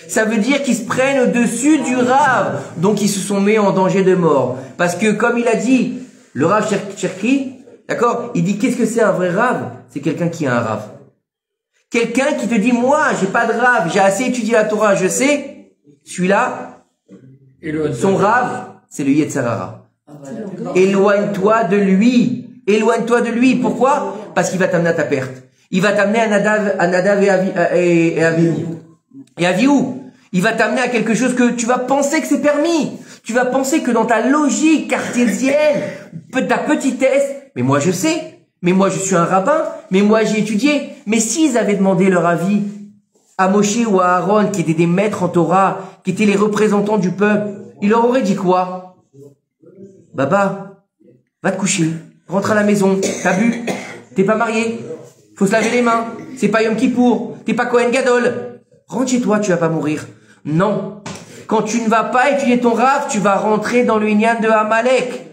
Ça veut dire qu'ils se prennent au-dessus du rave, donc ils se sont mis en danger de mort. Parce que comme il a dit, le rave Cherki, d'accord, il dit qu'est-ce que c'est un vrai rave? C'est quelqu'un qui a un rave. Quelqu'un qui te dit moi j'ai pas de rave, j'ai assez étudié la Torah, je sais, celui-là, son rave, c'est le Yetzirah. Éloigne-toi de lui. Éloigne-toi de lui. Pourquoi? Parce qu'il va t'amener à ta perte. Il va t'amener à Nadav et Avihu. Il va t'amener à quelque chose que tu vas penser que c'est permis. Tu vas penser que dans ta logique cartésienne, ta petitesse, mais moi je sais, mais moi je suis un rabbin, mais moi j'ai étudié. Mais s'ils avaient demandé leur avis à Moshe ou à Aaron, qui étaient des maîtres en Torah, qui étaient les représentants du peuple, il leur aurait dit quoi? Baba, va te coucher, rentre à la maison, t'as bu, t'es pas marié, faut se laver les mains, c'est pas Yom Kippour, t'es pas Kohen Gadol, rentre chez toi, tu vas pas mourir. Non. Quand tu ne vas pas étudier ton rave, tu vas rentrer dans le Inyan de Amalek.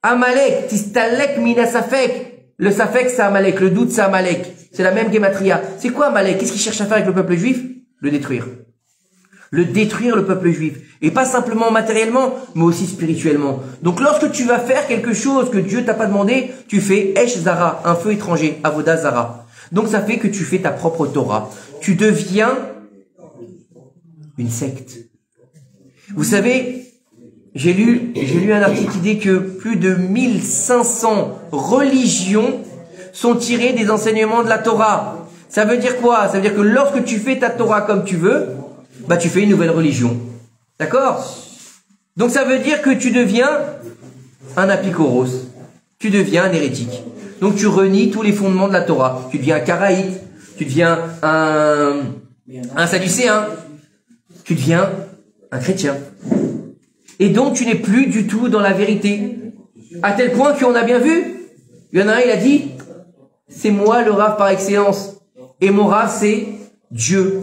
Amalek, tistalek mina safek. Le safek, c'est Amalek, le doute, c'est Amalek. C'est la même gematria. C'est quoi Amalek? Qu'est-ce qu'il cherche à faire avec le peuple juif? Le détruire. Le détruire, le peuple juif. Et pas simplement matériellement, mais aussi spirituellement. Donc lorsque tu vas faire quelque chose que Dieu t'a pas demandé, tu fais Esh Zara, un feu étranger, Avoda Zara. Donc ça fait que tu fais ta propre Torah. Tu deviens une secte. Vous savez, j'ai lu un article qui dit que plus de 1500 religions sont tirées des enseignements de la Torah. Ça veut dire quoi? Ça veut dire que lorsque tu fais ta Torah comme tu veux, bah tu fais une nouvelle religion. D'accord? Donc ça veut dire que tu deviens un apikoros. Tu deviens un hérétique. Donc tu renies tous les fondements de la Torah. Tu deviens un karaïte. Tu deviens un sadducéen. Tu deviens un chrétien. Et donc tu n'es plus du tout dans la vérité. À tel point qu'on a bien vu, il y en a un, il a dit, c'est moi le rave par excellence. Et mon rave, c'est Dieu.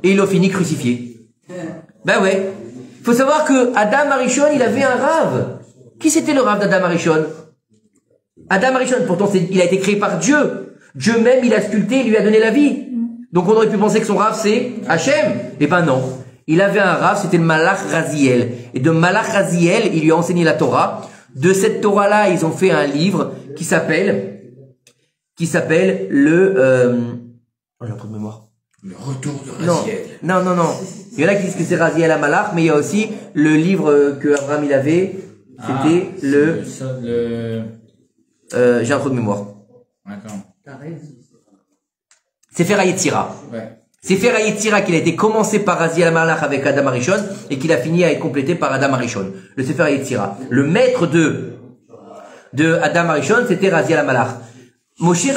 Et il a fini crucifié. Ben ouais. Il faut savoir que Adam Arishon, il avait un rave. Qui c'était le rave d'Adam Arishon? Adam Arishon, pourtant il a été créé par Dieu. Dieu même, il a sculpté, il lui a donné la vie. Donc on aurait pu penser que son rave, c'est Hachem. Eh ben non. Il avait un rave, c'était le Malach Raziel. Et de Malach Raziel, il lui a enseigné la Torah. De cette Torah-là, ils ont fait un livre qui s'appelle le, j'ai un trou de mémoire. Le retour de Raziel. Non. Il y en a qui disent que c'est Raziel à Malach, mais il y a aussi le livre que Abraham il avait. C'était j'ai un trou de mémoire. D'accord. Sefer HaYetzira. Ouais. Sefer HaYetzira qu'il a été commencé par Raziel HaMalach avec Adam Arishon et qu'il a fini à être complété par Adam Arishon. Le Sefer HaYetzira. Le maître de Adam Arishon, c'était Raziel HaMalach. Moshe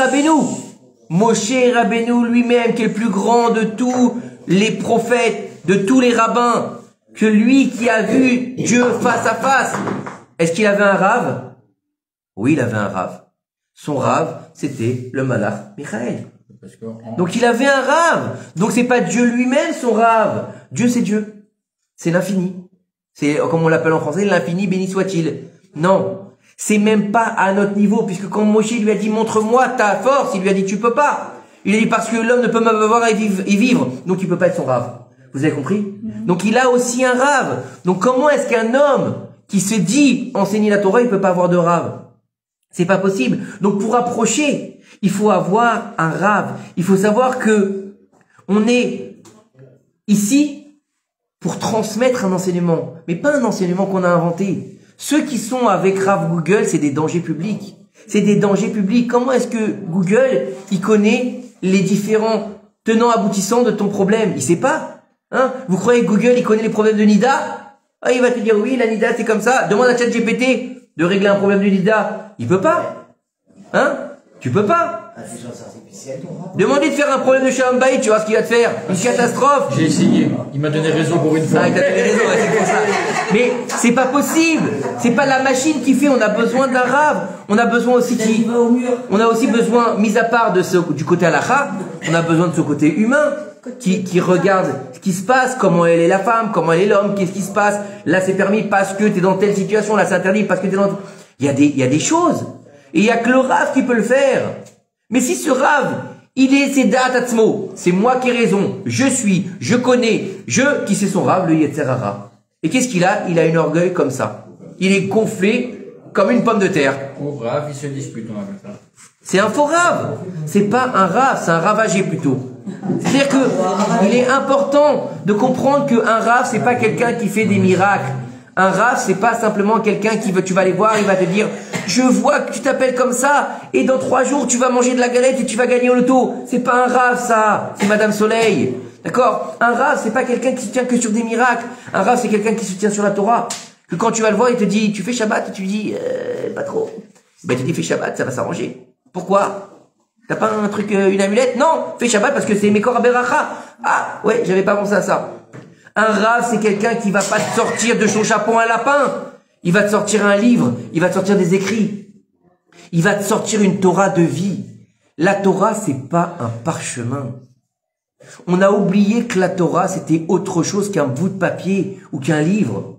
Rabbeinu lui-même, qui est le plus grand de tous les prophètes, de tous les rabbins, que lui qui a vu Dieu face à face. Est-ce qu'il avait un rave? Oui, il avait un rave. Son rave, c'était le Malach Michael. Donc il avait un rave. Donc c'est pas Dieu lui-même son rave. Dieu c'est Dieu. C'est l'infini. C'est, comme on l'appelle en français, l'infini béni soit-il. Non. C'est même pas à notre niveau, puisque quand Moshe lui a dit montre-moi ta force, il lui a dit tu peux pas. Il a dit parce que l'homme ne peut même avoir et vivre. Donc il peut pas être son rave. Vous avez compris? Donc il a aussi un rave. Donc comment est-ce qu'un homme qui se dit enseigner la Torah, il peut pas avoir de rave? C'est pas possible. Donc pour approcher, il faut avoir un rave. Il faut savoir que on est ici pour transmettre un enseignement, mais pas un enseignement qu'on a inventé. Ceux qui sont avec Rav Google, c'est des dangers publics. C'est des dangers publics. Comment est-ce que Google, il connaît les différents tenants aboutissants de ton problème? Il sait pas. Hein? Vous croyez que Google, il connaît les problèmes de Nida? Ah, il va te dire oui, la Nida, c'est comme ça. Demande à ChatGPT de régler un problème de Nida. Il peut pas. Hein? Tu peux pas. Intelligence artificielle. Demandez de faire un problème de Shalom Bayit, tu vois ce qu'il va te faire. Une catastrophe. J'ai essayé. Il m'a donné raison pour une fois. Ah, il t'a donné raison, ouais, c'est pour ça. Mais c'est pas possible. C'est pas la machine qui fait. On a besoin d'un rave. On a besoin aussi on a aussi besoin, mis à part du côté halakha, on a besoin de ce côté humain qui regarde ce qui se passe, comment elle est la femme, comment elle est l'homme, qu'est-ce qui se passe. Là, c'est permis parce que t'es dans telle situation. Là, c'est interdit parce que t'es dans. Il y a des choses. Et il y a que le rave qui peut le faire. Mais si ce rave, c'est da'at atzmo, c'est moi qui ai raison, je connais, qui c'est son rave, le Yetzer Hara. Et qu'est-ce qu'il a? Il a un orgueil comme ça. Il est gonflé comme une pomme de terre. Au rave, il se dispute, on appelle ça. C'est un faux rave. C'est pas un rave, c'est un ravagé plutôt. C'est-à-dire que il est important de comprendre qu'un rave, c'est pas quelqu'un qui fait des miracles. Un rave, c'est pas simplement quelqu'un tu vas aller voir, il va te dire, je vois que tu t'appelles comme ça, et dans 3 jours, tu vas manger de la galette et tu vas gagner au loto. C'est pas un rave, ça. C'est Madame Soleil. D'accord? Un rave, c'est pas quelqu'un qui se tient que sur des miracles. Un rave, c'est quelqu'un qui se tient sur la Torah. Que quand tu vas le voir, il te dit, tu fais Shabbat, et tu lui dis, pas trop. Ben, tu dis, fais Shabbat, ça va s'arranger. Pourquoi? T'as pas un truc, une amulette? Non, fais Shabbat parce que c'est Mekor Aberacha. Ah, ouais, j'avais pas pensé à ça. Un rave, c'est quelqu'un qui va pas te sortir de son chapeau un lapin. Il va te sortir un livre. Il va te sortir des écrits. Il va te sortir une Torah de vie. La Torah, c'est pas un parchemin. On a oublié que la Torah, c'était autre chose qu'un bout de papier ou qu'un livre.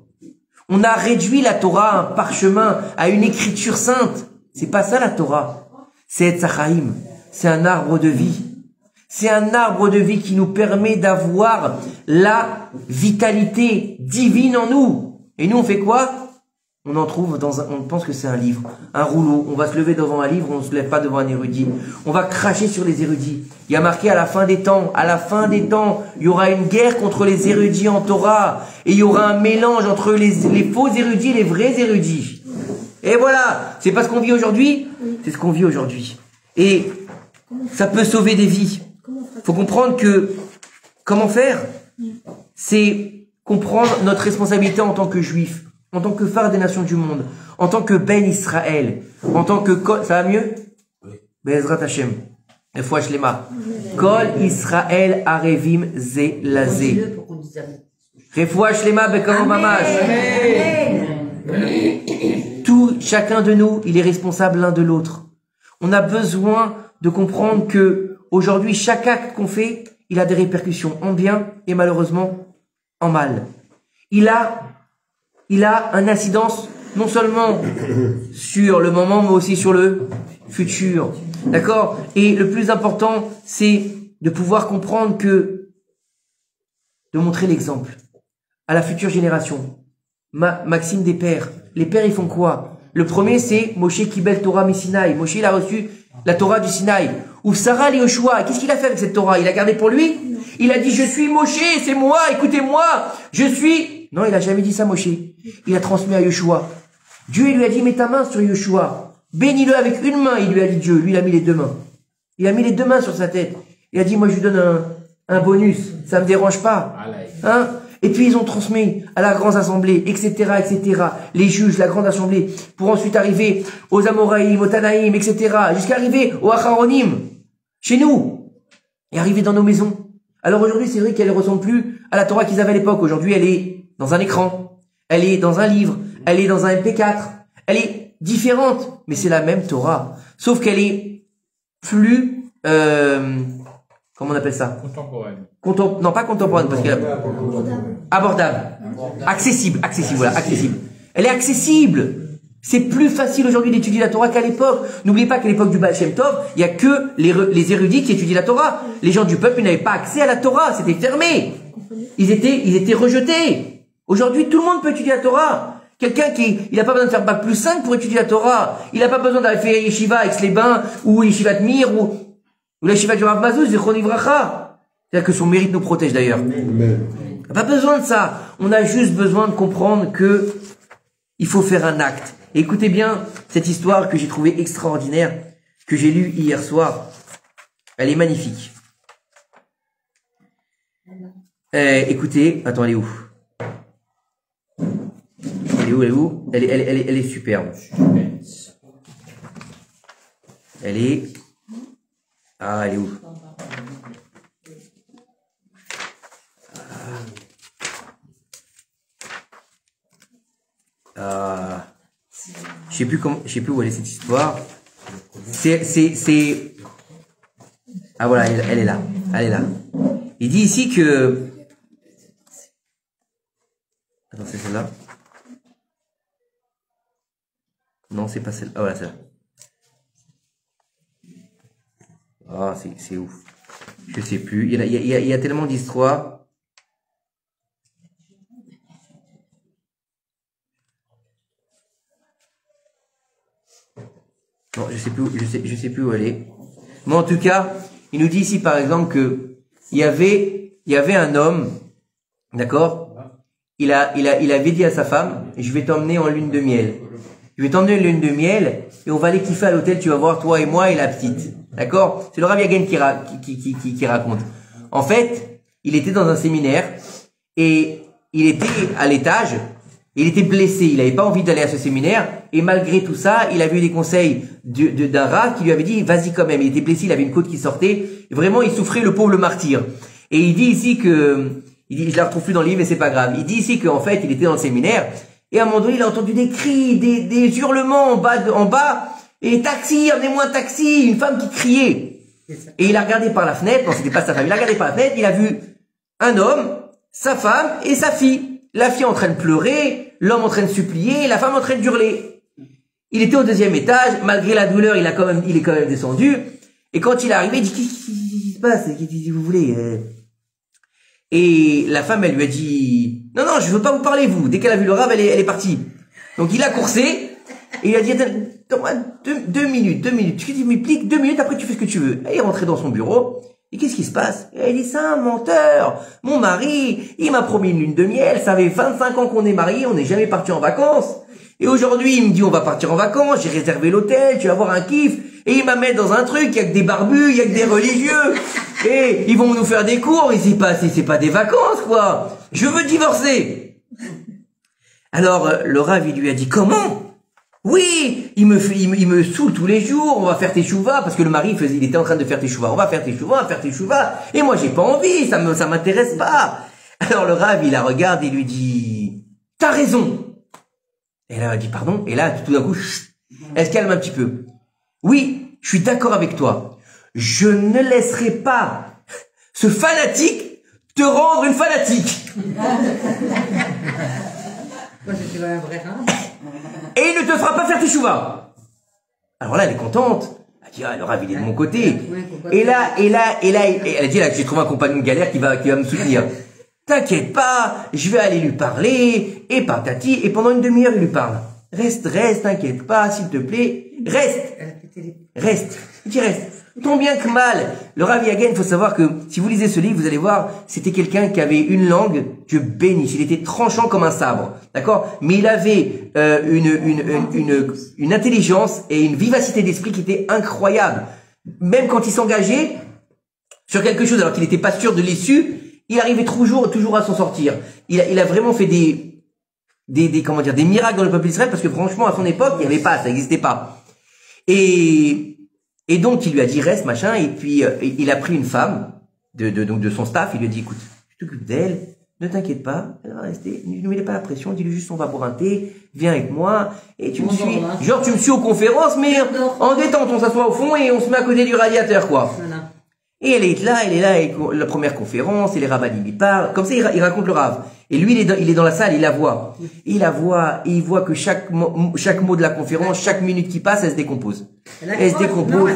On a réduit la Torah à un parchemin, à une écriture sainte. C'est pas ça la Torah. C'est Etz Chaim. C'est un arbre de vie. C'est un arbre de vie qui nous permet d'avoir la vitalité divine en nous. Et nous, on fait quoi? On en trouve on pense que c'est un livre, un rouleau. On va se lever devant un livre, on ne se lève pas devant un érudit. On va cracher sur les érudits. Il y a marqué à la fin des temps, il y aura une guerre contre les érudits en Torah. Et il y aura un mélange entre les faux érudits et les vrais érudits. Et voilà, c'est pas ce qu'on vit aujourd'hui, c'est ce qu'on vit aujourd'hui. Et ça peut sauver des vies. Faut comprendre que, comment faire? C'est comprendre notre responsabilité en tant que juif, en tant que phare des nations du monde, en tant que Ben Israël, en tant que, ça va mieux? Oui. Be'ezrat Hashem. Refouach Shlema. Kol Israël Arevim Ze Laze. Refouach Shlema Be'karon Mamash. Tout, chacun de nous, il est responsable l'un de l'autre. On a besoin de comprendre que, aujourd'hui, chaque acte qu'on fait, il a des répercussions en bien et malheureusement en mal. Il a une incidence non seulement sur le moment, mais aussi sur le futur. D'accord? Et le plus important, c'est de pouvoir comprendre de montrer l'exemple à la future génération. Maxime des pères. Les pères, ils font quoi? Le premier, c'est Moshe Kibel Torah Misinaï. Moshe, il a reçu la Torah du Sinaï. Ou Sarah et Yoshua. Qu'est-ce qu'il a fait avec cette Torah? Il a gardé pour lui? Il a dit, je suis Moshe, c'est moi, écoutez-moi. Non, il a jamais dit ça, Moshe. Il a transmis à Yoshua. Dieu, il lui a dit, mets ta main sur Yoshua. Bénis-le avec une main, il lui a dit Dieu. Lui, il a mis les 2 mains. Il a mis les 2 mains sur sa tête. Il a dit, moi, je lui donne un bonus. Ça me dérange pas. Hein? Et puis, ils ont transmis à la grande assemblée, etc., etc. Les juges, la grande assemblée, pour ensuite arriver aux Amoraïm, aux Tanaïm, etc., jusqu'à arriver aux Acharonim, chez nous, et arriver dans nos maisons. Alors aujourd'hui, c'est vrai qu'elle ne ressemble plus à la Torah qu'ils avaient à l'époque. Aujourd'hui, elle est dans un écran, elle est dans un livre, elle est dans un MP4, elle est différente, mais c'est la même Torah. Sauf qu'elle est plus, comment on appelle ça? Contemporaine. Non, pas contemporaine, parce qu'elle abordable. Accessible, voilà, accessible. Elle est accessible. C'est plus facile aujourd'hui d'étudier la Torah qu'à l'époque. N'oubliez pas qu'à l'époque du Baal Shem Tov, il y a que les érudits qui étudient la Torah. Les gens du peuple, ils n'avaient pas accès à la Torah. C'était fermé. Ils étaient rejetés. Aujourd'hui, tout le monde peut étudier la Torah. Quelqu'un il n'a pas besoin de faire Bac plus 5 pour étudier la Torah. Il n'a pas besoin d'aller faire Yeshiva avec les bains, ou Yeshiva de Mir, ou la Yeshiva du Rav Mazouz, Zichron Livracha. C'est-à-dire que son mérite nous protège d'ailleurs. On n'a pas besoin de ça. On a juste besoin de comprendre que il faut faire un acte. Et écoutez bien cette histoire que j'ai trouvée extraordinaire, que j'ai lue hier soir. Elle est magnifique. Écoutez, attends, elle est où? Elle est où? Elle est superbe. Elle est... Ah, elle est où? Je sais plus où elle est cette histoire. Ah voilà, elle est là. Elle est là. Il dit ici que... Attends, c'est celle-là? Non, c'est pas celle-là. Ah voilà, celle-là. Ah, c'est ouf. Je sais plus. Il y a tellement d'histoires. Non, je sais plus où elle est. Mais en tout cas, il nous dit ici, par exemple, que il y avait un homme, d'accord? Il avait dit à sa femme, je vais t'emmener en lune de miel. Je vais t'emmener en lune de miel, et on va aller kiffer à l'hôtel, tu vas voir, toi et moi et la petite. D'accord? C'est le Rav Yagen qui raconte. En fait, il était dans un séminaire, et il était à l'étage, il était blessé, il n'avait pas envie d'aller à ce séminaire, et malgré tout ça, il avait eu des conseils d'un Rav qui lui avait dit, vas-y quand même. Il était blessé, il avait une côte qui sortait, et vraiment il souffrait, le pauvre, le martyr. Et il dit ici que, je la retrouve plus dans le livre, mais c'est pas grave. Il dit ici qu'en fait, il était dans le séminaire, et à un moment donné, il a entendu des cris, des hurlements en bas, et taxi, amenez-moi un taxi, une femme qui criait. Et il a regardé par la fenêtre, non, c'était pas sa femme, il a regardé par la fenêtre, il a vu un homme, sa femme et sa fille. La fille en train de pleurer, l'homme en train de supplier, la femme en train de hurler. Il était au 2e étage, malgré la douleur, il est quand même descendu. Et quand il est arrivé, il dit, qu'est-ce qui se passe? Qu'est-ce que vous voulez? Et la femme, elle lui a dit, non, je veux pas vous parler, vous. Dès qu'elle a vu le Rav, elle est partie. Donc il a coursé, et il a dit, attends, deux minutes. Tu m'expliques 2 minutes, après tu fais ce que tu veux. Et il est rentré dans son bureau. Et qu'est-ce qui se passe? Elle dit, c'est un menteur. Mon mari, il m'a promis une lune de miel. Ça fait 25 ans qu'on est mariés, on n'est jamais parti en vacances. Et aujourd'hui, il me dit, on va partir en vacances, j'ai réservé l'hôtel, tu vas avoir un kiff. Et il m'amène dans un truc, il y a que des barbus, il y a que des religieux. Et ils vont nous faire des cours, et c'est pas des vacances, quoi. Je veux divorcer. Alors, le Rav, il lui a dit, comment? Oui, il me saoule tous les jours, on va faire teshuva, parce que le mari il était en train de faire teshuva, on va faire teshuva, et moi j'ai pas envie, ça m'intéresse pas. Alors le Rav, il la regarde et lui dit, t'as raison. Et là, elle dit, pardon, et là, tout d'un coup, elle se calme un petit peu. Oui, je suis d'accord avec toi. Je ne laisserai pas ce fanatique te rendre une fanatique. C'était quand même vrai, hein? Et il ne te fera pas faire teshuva. Alors là, elle est contente. Elle dit, ah, le Rav, il est de mon côté. Et là, elle a dit, là, j'ai trouvé un compagnon de galère qui va me soutenir. T'inquiète pas, je vais aller lui parler, et patati, et pendant une demi-heure, il lui parle. Reste, t'inquiète pas, s'il te plaît, reste. Il dit reste. Tant bien que mal. Le Rav Yagen, il faut savoir que, si vous lisez ce livre, vous allez voir, c'était quelqu'un qui avait une langue, Dieu bénisse, il était tranchant comme un sabre. D'accord? Mais il avait, une intelligence et une vivacité d'esprit qui était incroyable. Même quand il s'engageait sur quelque chose alors qu'il n'était pas sûr de l'issue, il arrivait toujours à s'en sortir. Il a vraiment fait des miracles dans le peuple d'Israël parce que franchement, à son époque, il n'y avait pas, ça n'existait pas. Et donc, il lui a dit, reste, machin, et puis, il a pris une femme, de son staff, il lui a dit, écoute, je t'occupe d'elle, ne t'inquiète pas, elle va rester, ne lui mets pas la pression, dis-lui juste, on va boire un thé, viens avec moi, et tu me suis, genre, tu me suis aux conférences, mais en détente, on s'assoit au fond et on se met à côté du radiateur, quoi. Voilà. Et elle est là, et la première conférence, et les rabbinim, ils parlent, comme ça, il raconte le Rav. Et lui, il est dans la salle, il la voit. Et il voit que chaque mot de la conférence, chaque minute qui passe, elle se décompose. Elle se décompose.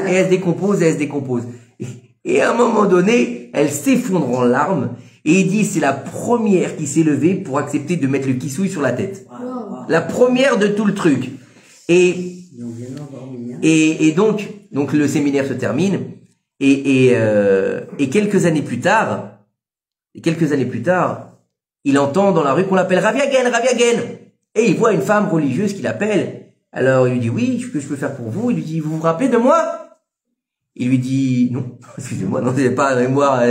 Et à un moment donné, elle s'effondre en larmes, et il dit, c'est la première qui s'est levée pour accepter de mettre le kissouille sur la tête. Wow. La première de tout le truc. Et donc le séminaire se termine, et quelques années plus tard, il entend dans la rue qu'on l'appelle Rav Yagen. Et il voit une femme religieuse qui l'appelle. Alors il lui dit, oui, ce que je peux faire pour vous? Il lui dit, vous vous rappelez de moi? Il lui dit, non, excusez-moi, non, c'est pas la mémoire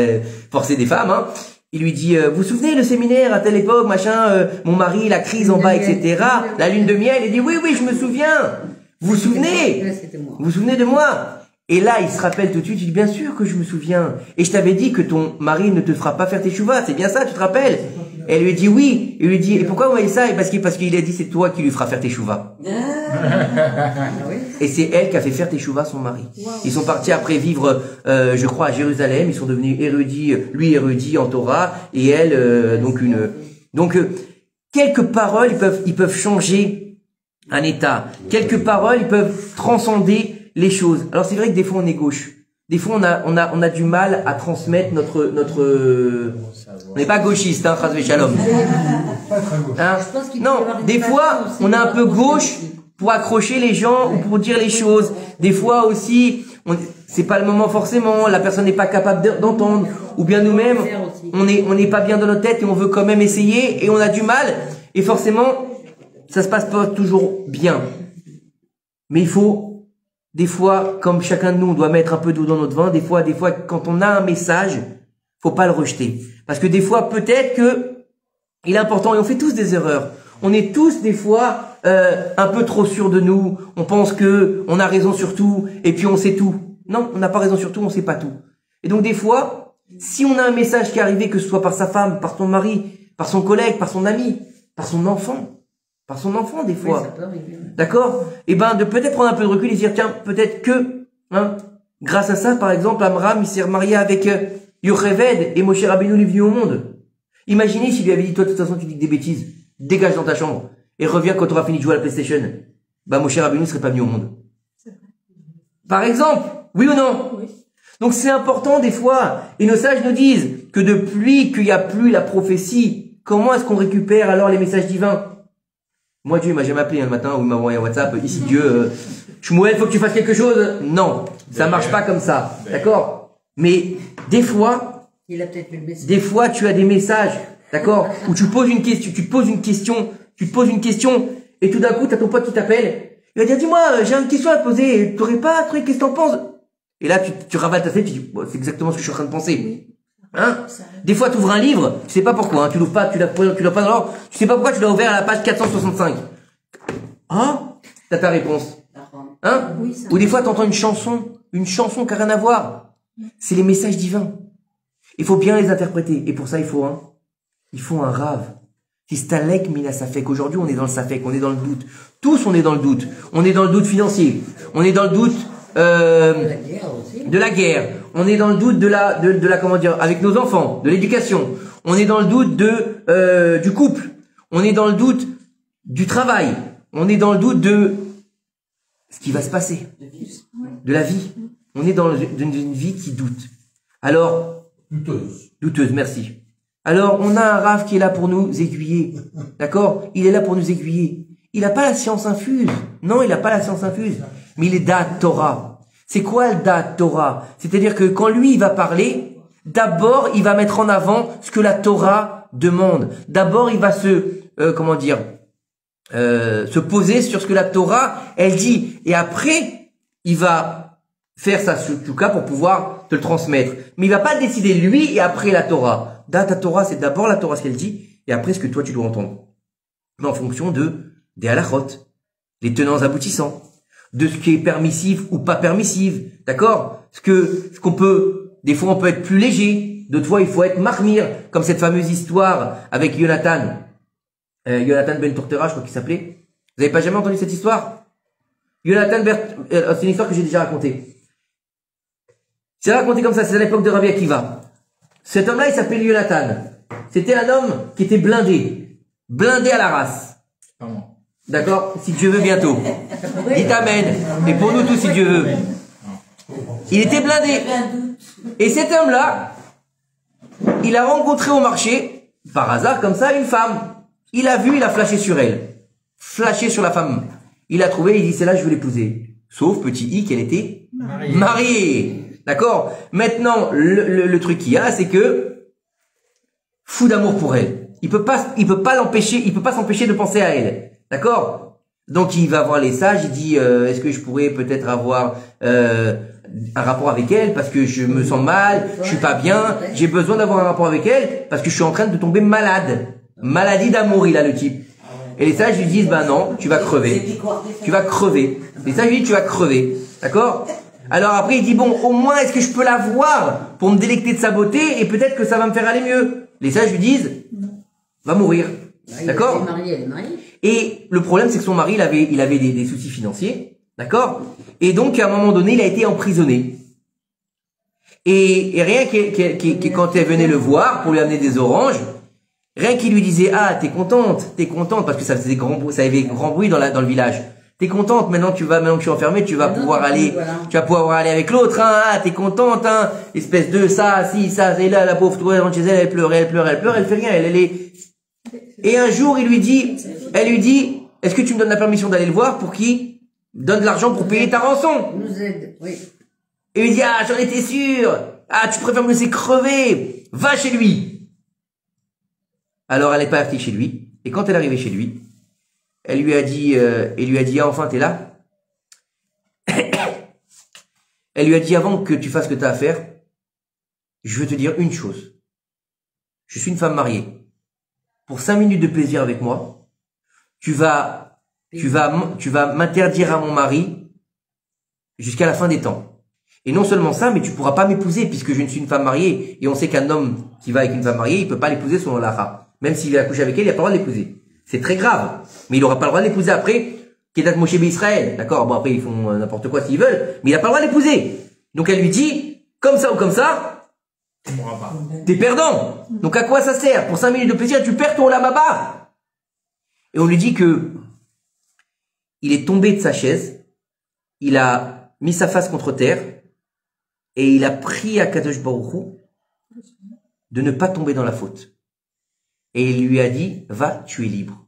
forcée des femmes, hein. Il lui dit, vous vous souvenez le séminaire à telle époque, machin, mon mari, la crise en bas, etc. La lune de miel. Il dit, oui, je me souviens. Vous vous souvenez? Vous vous souvenez de moi? Et là, il se rappelle tout de suite, il dit, bien sûr que je me souviens. Et je t'avais dit que ton mari ne te fera pas faire tes chouvas, c'est bien ça, tu te rappelles? Et elle lui dit oui. Et lui dit, et pourquoi vous m'avez dit ça? Et parce qu'il a dit, c'est toi qui lui feras faire tes chouvas. Et c'est elle qui a fait faire tes chouvas à son mari. Ils sont partis après vivre, je crois, à Jérusalem. Ils sont devenus érudits, lui érudit en Torah, et elle, donc quelques paroles, ils peuvent changer un état. Quelques paroles, ils peuvent transcender les choses. Alors c'est vrai que des fois on est gauche. Des fois on a du mal à transmettre notre on n'est pas gauchiste, hein, Chas Shalom. Hein? Non, des fois on est un peu gauche pour accrocher les gens ou pour dire les choses. Des fois aussi, c'est pas le moment forcément, la personne n'est pas capable d'entendre, ou bien nous-mêmes, on n'est pas bien dans notre tête et on veut quand même essayer et on a du mal et forcément ça se passe pas toujours bien. Mais il faut des fois, comme chacun de nous, on doit mettre un peu d'eau dans notre vin. Des fois, quand on a un message, faut pas le rejeter. Parce que des fois, peut-être que il est important, et on fait tous des erreurs. On est tous, des fois, un peu trop sûrs de nous. On pense que on a raison sur tout, et puis on sait tout. Non, on n'a pas raison sur tout, on sait pas tout. Et donc, des fois, si on a un message qui est arrivé, que ce soit par sa femme, par son mari, par son collègue, par son ami, par son enfant, des fois. Oui, d'accord? Et de peut-être prendre un peu de recul et dire, tiens, peut-être que, grâce à ça, par exemple, Amram, il s'est remarié avec Yocheved et Moshe Rabbeinu est venu au monde. Imaginez s'il lui avait dit, toi, de toute façon, tu dis des bêtises, dégage dans ta chambre et reviens quand tu auras fini de jouer à la PlayStation. Moshe Rabbeinu ne serait pas venu au monde. Par exemple, oui ou non? Oui. Donc c'est important des fois, et nos sages nous disent que depuis qu'il n'y a plus la prophétie, comment est-ce qu'on récupère alors les messages divins? Moi, Dieu, il m'a jamais appelé un matin où il m'a envoyé un WhatsApp. Ici, Dieu, Shmuel, faut que tu fasses quelque chose. Non, ça marche pas comme ça. D'accord? Mais des fois, tu as des messages, d'accord? Où tu poses une question, et tout d'un coup, t'as ton pote qui t'appelle. Il va dire, dis-moi, j'ai une question à te poser. T'aurais pas trouvé qu'est-ce que t'en penses? Et là, tu ravales ta tête, tu dis, c'est exactement ce que je suis en train de penser. Hein? Des fois, tu ouvres un livre, tu sais pas pourquoi, tu l'ouvres pas, tu l'as pas dans l'ordre, tu sais pas pourquoi tu l'as ouvert à la page 465. Ah, t'as ta réponse. Hein? Ou des fois, t'entends une chanson qui n'a rien à voir. C'est les messages divins. Il faut bien les interpréter. Et pour ça, il faut un rave. Kistalek mina safek. Aujourd'hui, on est dans le safek, on est dans le doute. Tous, on est dans le doute. On est dans le doute financier. On est dans le doute, de la guerre. On est dans le doute de la comment dire, avec nos enfants, de l'éducation. On est dans le doute du couple. On est dans le doute du travail. On est dans le doute de ce qui va se passer. De la vie. On est dans une vie qui doute. Alors, douteuse, merci. Alors, on a un Rav qui est là pour nous aiguiller. D'accord? Il est là pour nous aiguiller. Il n'a pas la science infuse. Non, il n'a pas la science infuse. Mais il est Da'at Torah. C'est quoi le Da'at Torah? C'est-à-dire que quand lui, il va parler, d'abord, il va mettre en avant ce que la Torah demande. D'abord, il va se poser sur ce que la Torah, elle dit. Et après, il va faire ça, en tout cas, pour pouvoir te le transmettre. Mais il va pas décider lui et après la Torah. Da'at Torah, c'est d'abord la Torah, ce qu'elle dit, et après ce que toi, tu dois entendre. Mais en fonction des halachot, les tenants aboutissants, de ce qui est permissif ou pas permissif, d'accord? Ce qu'on peut, des fois on peut être plus léger, d'autres fois il faut être marmire, comme cette fameuse histoire avec Jonathan Ben Tortera, je crois qu'il s'appelait. Vous avez pas jamais entendu cette histoire? C'est une histoire que j'ai déjà racontée. C'est raconté comme ça, c'est à l'époque de Rabbi Akiva. Cet homme-là, il s'appelait Jonathan. C'était un homme qui était blindé à la race. D'accord? Si Dieu veut bientôt. Dites Amen. Et pour nous tous, si Dieu veut. Il était blindé. Et cet homme-là, il a rencontré au marché, par hasard, comme ça, une femme. Il a vu, il a flashé sur elle. Flashé sur la femme. Il a trouvé, il dit, celle-là, je veux l'épouser. Sauf, petit i, qu'elle était mariée. D'accord? Maintenant, le truc qu'il y a, c'est que, fou d'amour pour elle. Il peut pas s'empêcher de penser à elle. D'accord? Donc il va voir les sages, il dit est-ce que je pourrais peut-être avoir un rapport avec elle parce que je me sens mal, je suis pas bien, j'ai besoin d'avoir un rapport avec elle parce que je suis en train de tomber malade. Maladie d'amour, il a le type. Et les sages lui disent non, tu vas crever. Tu vas crever. Les sages lui disent tu vas crever. D'accord? Alors après, il dit, bon, au moins, est-ce que je peux la voir pour me délecter de sa beauté et peut-être que ça va me faire aller mieux? Les sages lui disent, va mourir. D'accord? Elle est mariée. Et le problème, c'est que son mari, il avait des soucis financiers. D'accord? Et donc, à un moment donné, il a été emprisonné. Et rien que quand elle venait le voir pour lui amener des oranges, rien qu'il lui disait, ah, t'es contente, parce que ça faisait grand bruit dans le village. T'es contente, maintenant que je suis enfermé, tu vas pouvoir aller avec l'autre, hein, ah, t'es contente, hein, espèce de ça, et là, la pauvre, elle rentre chez elle, elle pleure, elle fait rien, elle est. Et un jour, elle lui dit, est-ce que tu me donnes la permission d'aller le voir pour qu'il donne de l'argent pour payer ta rançon? Nous aide, oui. Et il lui dit, ah, j'en étais sûr, ah, tu préfères me laisser crever, va chez lui. Alors, elle est partie chez lui, et quand elle est arrivée chez lui, elle lui a dit, ah, enfin, t'es là? Elle lui a dit, avant que tu fasses ce que t'as à faire, je veux te dire une chose. Je suis une femme mariée. Pour 5 minutes de plaisir avec moi, tu vas m'interdire à mon mari jusqu'à la fin des temps. Et non seulement ça, mais tu pourras pas m'épouser puisque je ne suis une femme mariée. Et on sait qu'un homme qui va avec une femme mariée, il peut pas l'épouser selon l'Ara. Même s'il a couché avec elle, il a pas le droit de l'épouser. C'est très grave. Mais il aura pas le droit de l'épouser après, Kedat Moshe Israël. D'accord? Bon, après, ils font n'importe quoi s'ils veulent, mais il a pas le droit de l'épouser. Donc elle lui dit, comme ça ou comme ça, t'es perdant. Donc à quoi ça sert? Pour 5 minutes de plaisir, tu perds ton Olam Haba. Et on lui dit que il est tombé de sa chaise, il a mis sa face contre terre, et il a prié à Kadosh Baruch Hu de ne pas tomber dans la faute. Et il lui a dit, va, tu es libre.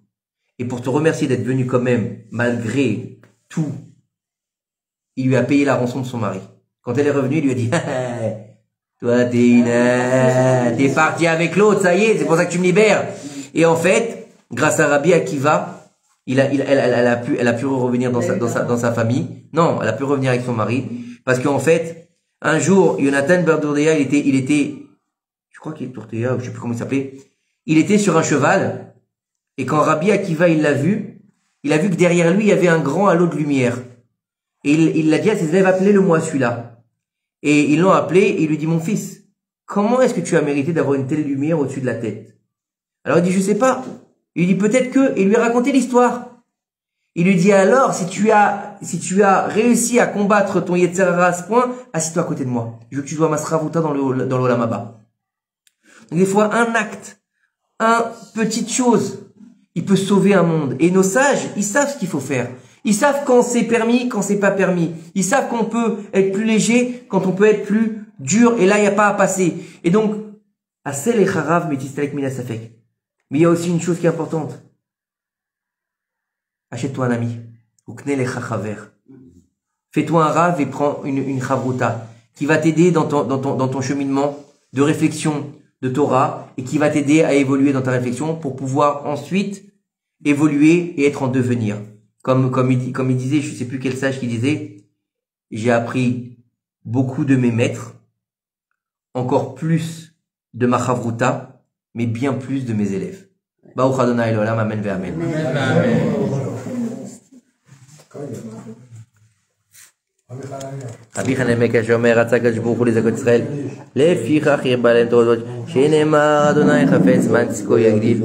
Et pour te remercier d'être venu quand même, malgré tout, il lui a payé la rançon de son mari. Quand elle est revenue, il lui a dit, toi, t'es parti avec l'autre, ça y est, c'est pour ça que tu me libères. Et en fait, grâce à Rabbi Akiva, elle a pu revenir dans sa famille. Non, elle a pu revenir avec son mari. Parce qu'en fait, un jour, Yonatan Berdourdea, il était, je crois qu'il est Tourtéa, ou je sais plus comment il s'appelait. Il était sur un cheval. Et quand Rabbi Akiva, il a vu que derrière lui, il y avait un grand halo de lumière. Et il l'a dit à ses élèves, appelez-le-moi celui-là. Et ils l'ont appelé, et il lui dit, mon fils, comment est-ce que tu as mérité d'avoir une telle lumière au-dessus de la tête? Alors il dit, je sais pas. Il lui dit, peut-être que, et il lui a raconté l'histoire. Il lui dit, alors, si tu as réussi à combattre ton Yetzer Hara à ce point, assis-toi à côté de moi. Je veux que tu sois ma sravuta dans l'Olam Haba. Donc des fois, un acte, petite chose, il peut sauver un monde. Et nos sages, ils savent ce qu'il faut faire. Ils savent quand c'est permis, quand c'est pas permis. Ils savent qu'on peut être plus léger, quand on peut être plus dur, et là, il n'y a pas à passer. Et donc, Asel et Charav metistalek mina safek. Mais il y a aussi une chose qui est importante. Achète-toi un ami. Ou kne lecha chaver. Fais-toi un rave et prends une chavruta qui va t'aider dans ton cheminement de réflexion de Torah et qui va t'aider à évoluer dans ta réflexion pour pouvoir ensuite évoluer et être en devenir. Comme il disait, je sais plus quel sage qui disait, j'ai appris beaucoup de mes maîtres, encore plus de ma chavruta, mais bien plus de mes élèves. Baruch Adonai Elohim, amen ve amen. רבי חנן מקה שאומר רצה הקדוש ברוך הוא לזכות ישראל לפיכך ירבה להם תורתות שנאמר אדוני חפץ בן צדקו יגדיל